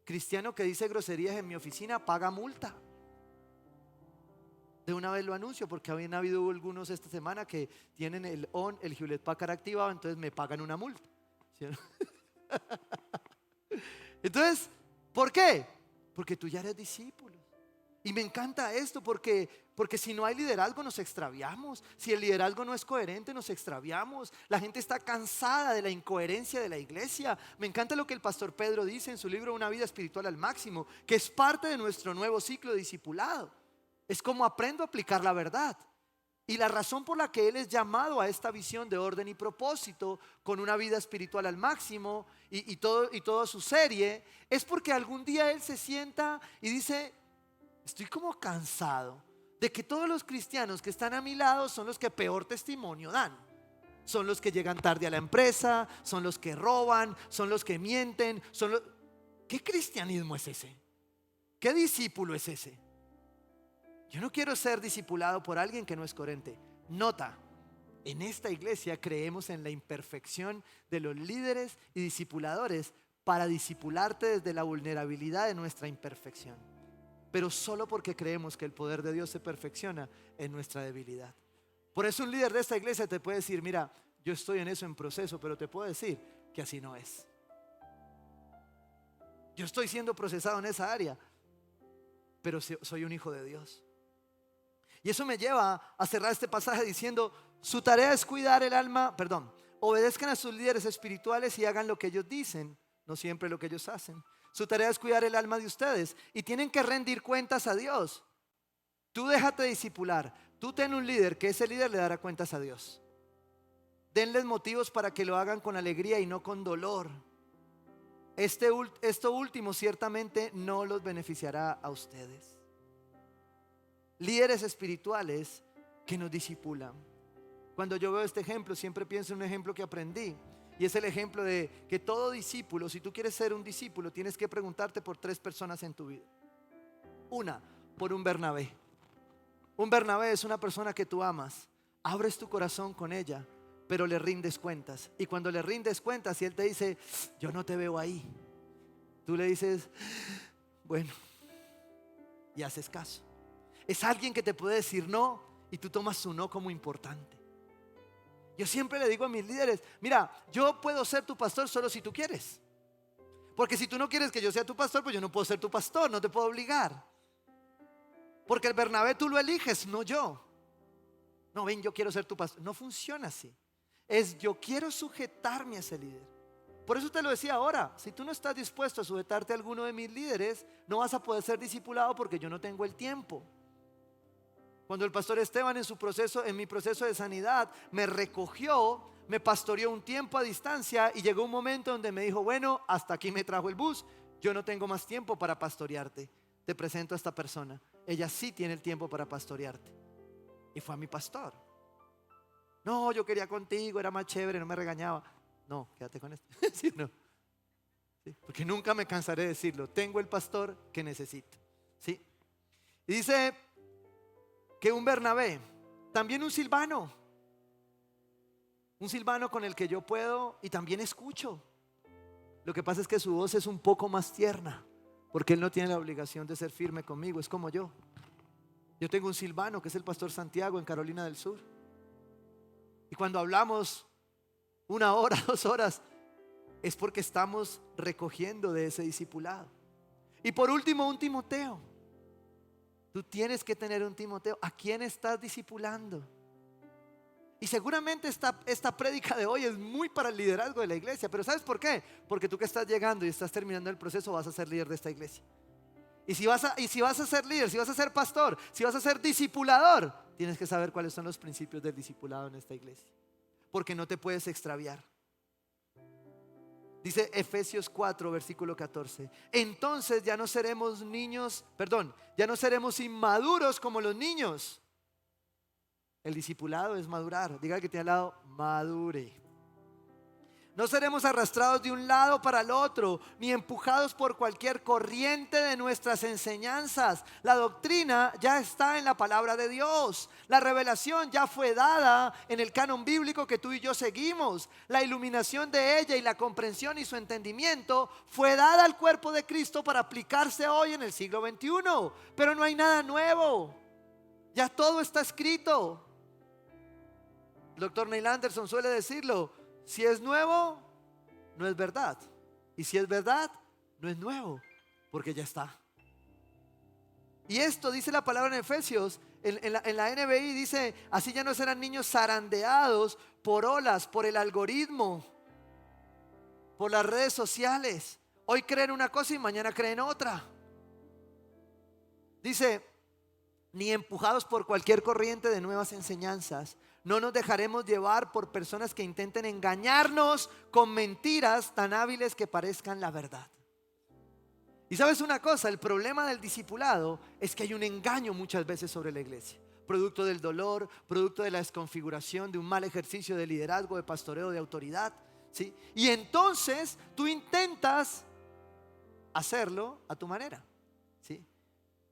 Cristiano que dice groserías en mi oficina paga multa. De una vez lo anuncio porque habían habido algunos esta semana que tienen el Hewlett Packard activado, entonces me pagan una multa. ¿Sí o no? Entonces, ¿por qué? Porque tú ya eres discípulo. Y me encanta esto porque si no hay liderazgo nos extraviamos. Si el liderazgo no es coherente nos extraviamos. La gente está cansada de la incoherencia de la iglesia. Me encanta lo que el pastor Pedro dice en su libro Una vida espiritual al máximo, que es parte de nuestro nuevo ciclo de discipulado. Es como aprendo a aplicar la verdad. Y la razón por la que él es llamado a esta visión de orden y propósito con una vida espiritual al máximo y toda su serie, es porque algún día él se sienta y dice: estoy como cansado de que todos los cristianos que están a mi lado son los que peor testimonio dan. Son los que llegan tarde a la empresa, son los que roban, son los que mienten. ¿Qué cristianismo es ese? ¿Qué discípulo es ese? Yo no quiero ser discipulado por alguien que no es coherente. Nota, en esta iglesia creemos en la imperfección de los líderes y discipuladores para discipularte desde la vulnerabilidad de nuestra imperfección. Pero solo porque creemos que el poder de Dios se perfecciona en nuestra debilidad. Por eso un líder de esta iglesia te puede decir: mira, yo estoy en eso en proceso, pero te puedo decir que así no es. Yo estoy siendo procesado en esa área, pero soy un hijo de Dios. Y eso me lleva a cerrar este pasaje diciendo: su tarea es cuidar el alma, obedezcan a sus líderes espirituales y hagan lo que ellos dicen, no siempre lo que ellos hacen. Su tarea es cuidar el alma de ustedes y tienen que rendir cuentas a Dios. Tú déjate discipular, tú ten un líder, que ese líder le dará cuentas a Dios. Denles motivos para que lo hagan con alegría y no con dolor. Esto último ciertamente no los beneficiará a ustedes. Líderes espirituales que nos discipulan. Cuando yo veo este ejemplo, siempre pienso en un ejemplo que aprendí, y es el ejemplo de que todo discípulo, si tú quieres ser un discípulo, tienes que preguntarte por 3 personas en tu vida. Una, por un Bernabé. Un Bernabé es una persona que tú amas, abres tu corazón con ella, pero le rindes cuentas. Y cuando le rindes cuentas y él te dice: yo no te veo ahí, tú le dices: bueno, y haces caso. Es alguien que te puede decir no y tú tomas su no como importante. Yo siempre le digo a mis líderes: mira, yo puedo ser tu pastor solo si tú quieres. Porque si tú no quieres que yo sea tu pastor, pues yo no puedo ser tu pastor, no te puedo obligar. Porque el Bernabé tú lo eliges, no yo. No, ven, yo quiero ser tu pastor. No funciona así. Es: yo quiero sujetarme a ese líder. Por eso te lo decía ahora, si tú no estás dispuesto a sujetarte a alguno de mis líderes, no vas a poder ser discipulado, porque yo no tengo el tiempo. Cuando el pastor Esteban en mi proceso de sanidad me recogió, me pastoreó un tiempo a distancia, y llegó un momento donde me dijo: bueno, hasta aquí me trajo el bus, yo no tengo más tiempo para pastorearte, te presento a esta persona, ella sí tiene el tiempo para pastorearte. Y fue a mi pastor. No, yo quería contigo, era más chévere, no me regañaba. No, quédate con esto. ¿Sí, no? ¿Sí? Porque nunca me cansaré de decirlo, tengo el pastor que necesito. ¿Sí? Y dice que un Bernabé, también un Silvano con el que yo puedo y también escucho. Lo que pasa es que su voz es un poco más tierna, porque él no tiene la obligación de ser firme conmigo, es como yo. Yo tengo un Silvano que es el pastor Santiago en Carolina del Sur, y cuando hablamos 1 hora, 2 horas, es porque estamos recogiendo de ese discipulado. Y por último, un Timoteo. Tú tienes que tener un Timoteo. ¿A quién estás discipulando? Y seguramente esta prédica de hoy es muy para el liderazgo de la iglesia. Pero ¿sabes por qué? Porque tú que estás llegando y estás terminando el proceso, vas a ser líder de esta iglesia. Y si vas a ser líder, si vas a ser pastor, si vas a ser discipulador, tienes que saber cuáles son los principios del discipulado en esta iglesia, porque no te puedes extraviar. Dice Efesios 4, versículo 14: entonces ya no seremos ya no seremos inmaduros como los niños. El discipulado es madurar. Diga al que tiene al lado: madure. No seremos arrastrados de un lado para el otro, ni empujados por cualquier corriente de nuestras enseñanzas. La doctrina ya está en la palabra de Dios. La revelación ya fue dada en el canon bíblico que tú y yo seguimos. La iluminación de ella y la comprensión y su entendimiento fue dada al cuerpo de Cristo para aplicarse hoy en el siglo XXI. Pero no hay nada nuevo. Ya todo está escrito. El doctor Neil Anderson suele decirlo: si es nuevo, no es verdad. Y si es verdad, no es nuevo, porque ya está. Y esto dice la palabra en Efesios, en la NBI dice, así ya no serán niños zarandeados por olas, por el algoritmo, por las redes sociales. Hoy creen una cosa y mañana creen otra. Dice, ni empujados por cualquier corriente de nuevas enseñanzas. No nos dejaremos llevar por personas que intenten engañarnos con mentiras tan hábiles que parezcan la verdad. Y sabes una cosa, el problema del discipulado es que hay un engaño muchas veces sobre la iglesia. Producto del dolor, producto de la desconfiguración, de un mal ejercicio de liderazgo, de pastoreo, de autoridad, ¿sí? Y entonces tú intentas hacerlo a tu manera, ¿sí?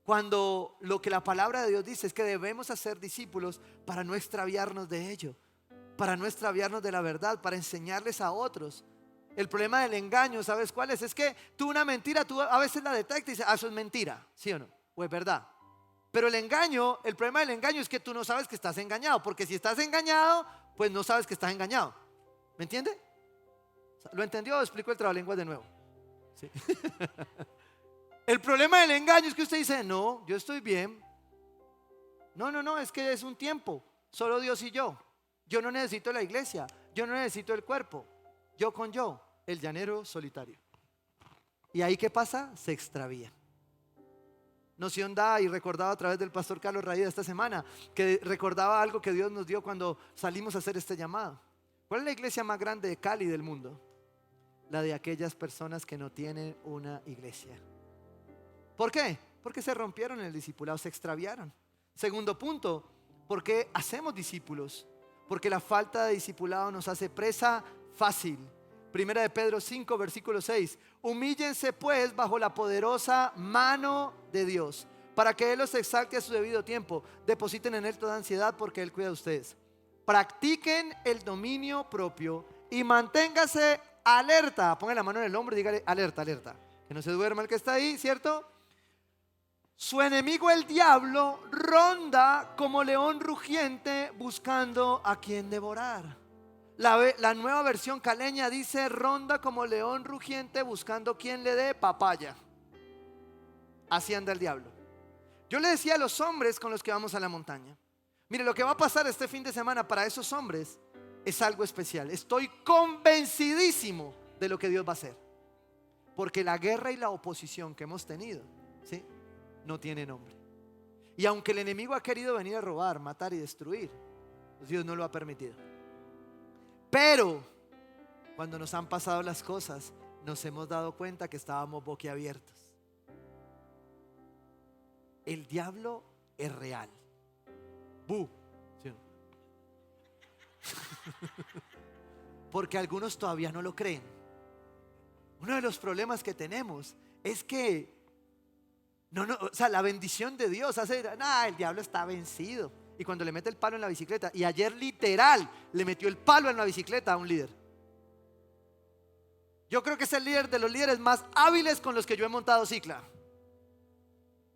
Cuando lo que la palabra de Dios dice es que debemos hacer discípulos para no extraviarnos de ello, para no extraviarnos de la verdad, para enseñarles a otros. El problema del engaño, ¿sabes cuál es? Es que tú una mentira, tú a veces la detectas y dices, eso es mentira, ¿sí o no? O es verdad. Pero el engaño, el problema del engaño es que tú no sabes que estás engañado, porque si estás engañado, pues no sabes que estás engañado. ¿Me entiende? ¿Lo entendió? Explico el trabalenguas de nuevo. Sí. El problema del engaño es que usted dice, no, yo estoy bien. No, es que es un tiempo, solo Dios y yo. Yo no necesito la iglesia, yo no necesito el cuerpo. Yo con yo, el llanero solitario. ¿Y ahí qué pasa? Se extravía. Noción da y recordaba a través del pastor Carlos Raída esta semana, que recordaba algo que Dios nos dio cuando salimos a hacer este llamado. ¿Cuál es la iglesia más grande de Cali del mundo? La de aquellas personas que no tienen una iglesia. ¿Por qué? Porque se rompieron en el discipulado, se extraviaron. Segundo punto, ¿por qué hacemos discípulos? Porque la falta de discipulado nos hace presa fácil. Primera de Pedro 5, versículo 6. Humíllense pues bajo la poderosa mano de Dios, para que Él los exalte a su debido tiempo. Depositen en Él toda ansiedad porque Él cuida de ustedes. Practiquen el dominio propio y manténgase alerta. Pongan la mano en el hombro y dígale alerta, alerta. Que no se duerma el que está ahí, ¿cierto? Su enemigo el diablo ronda como león rugiente buscando a quien devorar. La nueva versión caleña dice ronda como león rugiente buscando quien le dé papaya. Así anda el diablo. Yo le decía a los hombres con los que vamos a la montaña, mire, lo que va a pasar este fin de semana para esos hombres es algo especial. Estoy convencidísimo de lo que Dios va a hacer, porque la guerra y la oposición que hemos tenido, ¿sí?, no tiene nombre. Y aunque el enemigo ha querido venir a robar, matar y destruir, pues Dios no lo ha permitido. Pero cuando nos han pasado las cosas, nos hemos dado cuenta que estábamos boquiabiertos. El diablo es real. ¡Bu! ¿Sí o no? Porque algunos todavía no lo creen. Uno de los problemas que tenemos es que o sea, la bendición de Dios hace, el diablo está vencido. Y cuando le mete el palo en la bicicleta, y ayer literal le metió el palo en la bicicleta a un líder. Yo creo que es el líder de los líderes más hábiles con los que yo he montado cicla.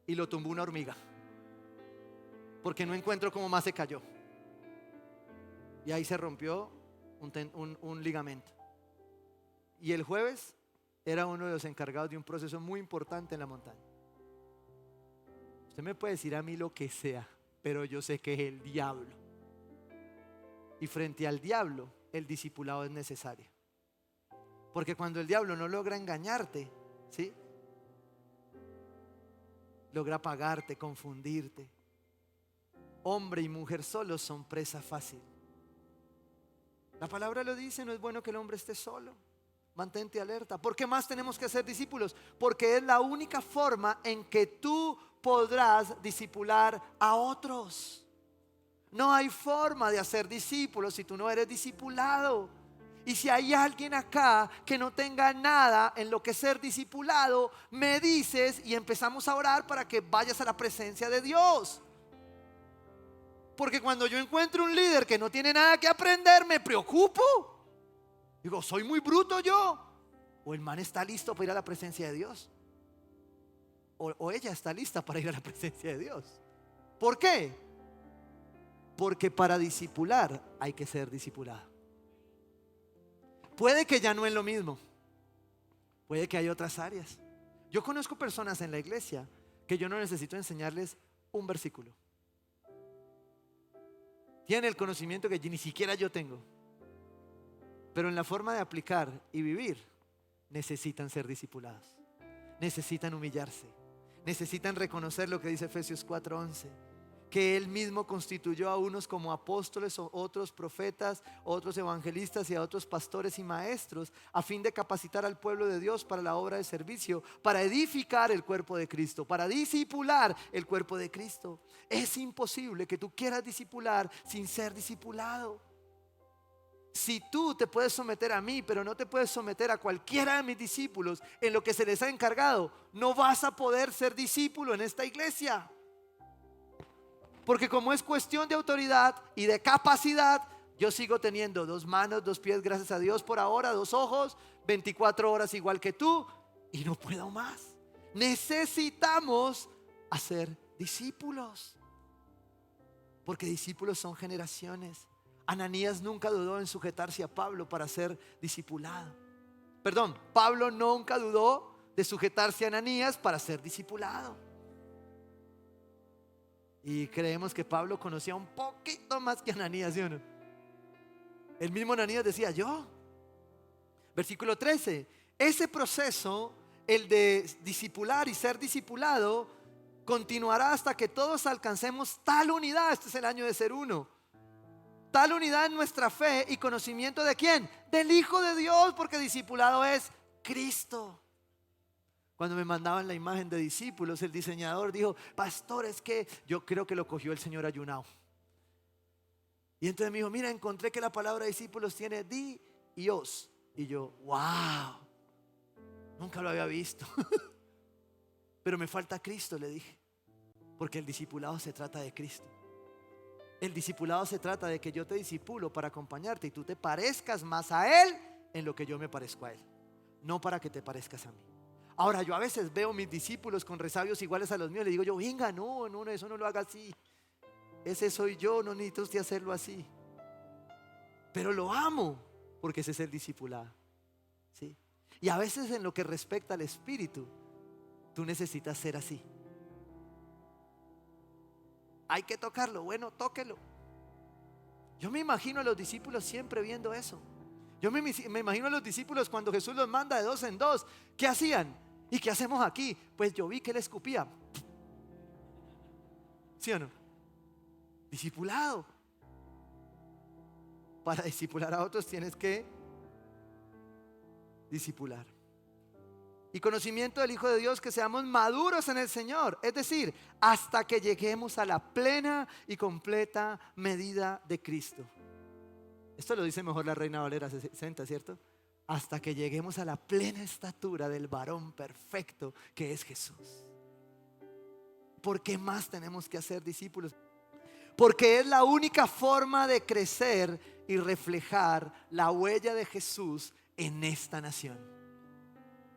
Y lo tumbó una hormiga, porque no encuentro cómo más se cayó. Y ahí se rompió un ligamento. Y el jueves era uno de los encargados de un proceso muy importante en la montaña. Usted me puede decir a mí lo que sea, pero yo sé que es el diablo. Y frente al diablo, el discipulado es necesario. Porque cuando el diablo no logra engañarte, ¿sí?, logra apagarte, confundirte. Hombre y mujer solos son presa fácil. La palabra lo dice, no es bueno que el hombre esté solo. Mantente alerta. ¿Por qué más tenemos que ser discípulos? Porque es la única forma en que tú podrás discipular a otros. No hay forma de hacer discípulos si tú no eres discipulado. Y si hay alguien acá que no tenga nada en lo que ser discipulado, me dices y empezamos a orar para que vayas a la presencia de Dios. Porque cuando yo encuentro un líder que no tiene nada que aprender, me preocupo. Digo, ¿soy muy bruto yo? ¿O el man está listo para ir a la presencia de Dios? ¿O ella está lista para ir a la presencia de Dios? ¿Por qué? Porque para discipular hay que ser discipulado. Puede que ya no es lo mismo. Puede que hay otras áreas. Yo conozco personas en la iglesia que yo no necesito enseñarles un versículo. Tienen el conocimiento que ni siquiera yo tengo. Pero en la forma de aplicar y vivir, necesitan ser discipulados. Necesitan humillarse. Necesitan reconocer lo que dice Efesios 4:11. Que Él mismo constituyó a unos como apóstoles, otros profetas, otros evangelistas y a otros pastores y maestros, a fin de capacitar al pueblo de Dios para la obra de servicio, para edificar el cuerpo de Cristo, para discipular el cuerpo de Cristo. Es imposible que tú quieras discipular sin ser discipulado. Si tú te puedes someter a mí, pero no te puedes someter a cualquiera de mis discípulos en lo que se les ha encargado, no vas a poder ser discípulo en esta iglesia. Porque como es cuestión de autoridad y de capacidad, yo sigo teniendo 2 manos, 2 pies, gracias a Dios por ahora, 2 ojos, 24 horas igual que tú, y no puedo más. Necesitamos hacer discípulos, porque discípulos son generaciones. Ananías nunca dudó en sujetarse a Pablo para ser discipulado. Pablo nunca dudó de sujetarse a Ananías para ser discipulado. Y creemos que Pablo conocía un poquito más que Ananías, ¿sí o no? El mismo Ananías decía: yo. Versículo 13. Ese proceso, el de discipular y ser discipulado, continuará hasta que todos alcancemos tal unidad. Este es el año de ser uno. Tal unidad en nuestra fe y conocimiento ¿de quién? Del Hijo de Dios, porque discipulado es Cristo. Cuando me mandaban la imagen de discípulos, el diseñador dijo: pastor, es que yo creo que lo cogió el Señor ayunado. Y entonces me dijo: mira, encontré que la palabra discípulos tiene di y os. Y yo: wow, nunca lo había visto. Pero me falta Cristo, le dije, porque el discipulado se trata de Cristo. El discipulado se trata de que yo te discipulo para acompañarte y tú te parezcas más a Él en lo que yo me parezco a Él, no para que te parezcas a mí. Ahora, yo a veces veo mis discípulos con resabios iguales a los míos. Le digo yo: venga, no, eso no lo haga así. Ese soy yo, no necesito usted hacerlo así. Pero lo amo, porque ese es el discipulado, ¿sí? Y a veces en lo que respecta al espíritu, tú necesitas ser así. Hay que tocarlo, bueno, tóquelo. Yo me imagino a los discípulos siempre viendo eso. Yo me imagino a los discípulos cuando Jesús los manda de 2 en 2. ¿Qué hacían? ¿Y qué hacemos aquí? Pues yo vi que él escupía. ¿Sí o no? Discipulado. Para discipular a otros tienes que discipular. Y conocimiento del Hijo de Dios, que seamos maduros en el Señor. Es decir, hasta que lleguemos a la plena y completa medida de Cristo. Esto lo dice mejor la Reina Valera 60, ¿cierto? Hasta que lleguemos a la plena estatura del varón perfecto que es Jesús. ¿Por qué más tenemos que hacer discípulos? Porque es la única forma de crecer y reflejar la huella de Jesús en esta nación,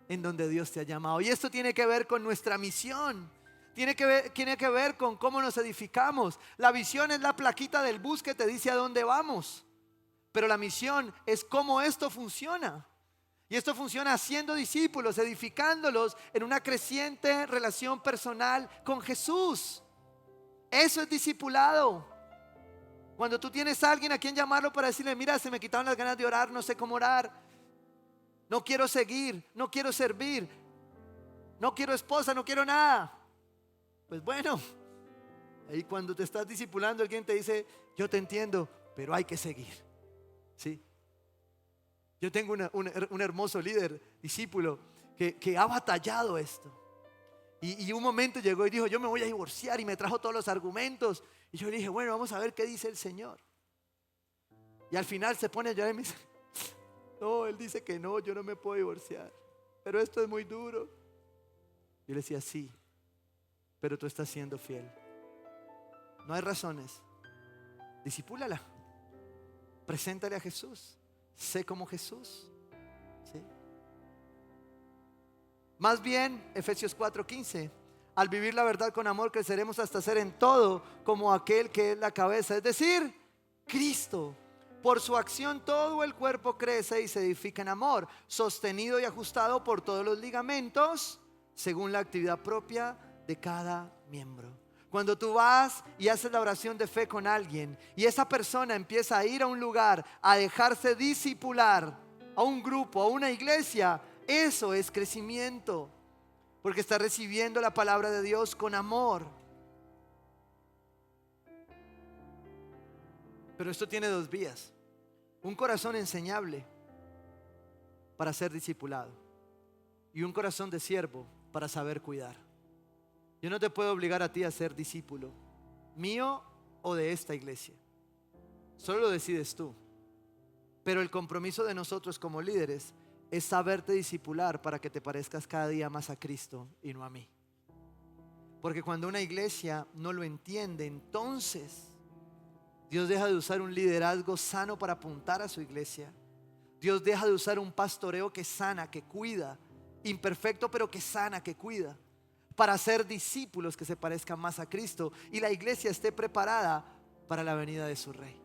en donde Dios te ha llamado. Y esto tiene que ver con nuestra misión. Tiene que ver con cómo nos edificamos. La visión es la plaquita del bus que te dice a dónde vamos. Pero la misión es cómo esto funciona. Y esto funciona haciendo discípulos, edificándolos en una creciente relación personal con Jesús. Eso es discipulado. Cuando tú tienes a alguien a quien llamarlo para decirle: mira, se me quitaron las ganas de orar, no sé cómo orar, no quiero seguir, no quiero servir, no quiero esposa, no quiero nada. Pues bueno, ahí cuando te estás discipulando, alguien te dice: yo te entiendo, pero hay que seguir, ¿sí? Yo tengo un hermoso líder, discípulo, que ha batallado esto. Y un momento llegó y dijo: yo me voy a divorciar, y me trajo todos los argumentos. Y yo le dije: bueno, vamos a ver qué dice el Señor. Y al final se pone a llorar y me dice: no, él dice que no, yo no me puedo divorciar, pero esto es muy duro. Yo le decía: sí, pero tú estás siendo fiel. No hay razones. Discipúlala. Preséntale a Jesús. Sé como Jesús, ¿sí? Más bien, Efesios 4:15: al vivir la verdad con amor, creceremos hasta ser en todo como aquel que es la cabeza, es decir, Cristo. Por su acción todo el cuerpo crece y se edifica en amor, sostenido y ajustado por todos los ligamentos, según la actividad propia de cada miembro. Cuando tú vas y haces la oración de fe con alguien y esa persona empieza a ir a un lugar, a dejarse discipular, a un grupo, a una iglesia, eso es crecimiento, porque está recibiendo la palabra de Dios con amor. Pero esto tiene dos vías: un corazón enseñable para ser discipulado y un corazón de siervo para saber cuidar. Yo no te puedo obligar a ti a ser discípulo mío o de esta iglesia. Solo lo decides tú. Pero el compromiso de nosotros como líderes es saberte discipular para que te parezcas cada día más a Cristo y no a mí. Porque cuando una iglesia no lo entiende, entonces Dios deja de usar un liderazgo sano para apuntar a su iglesia. Dios deja de usar un pastoreo que sana, que cuida, imperfecto pero que sana, que cuida, para ser discípulos que se parezcan más a Cristo y la iglesia esté preparada para la venida de su Rey.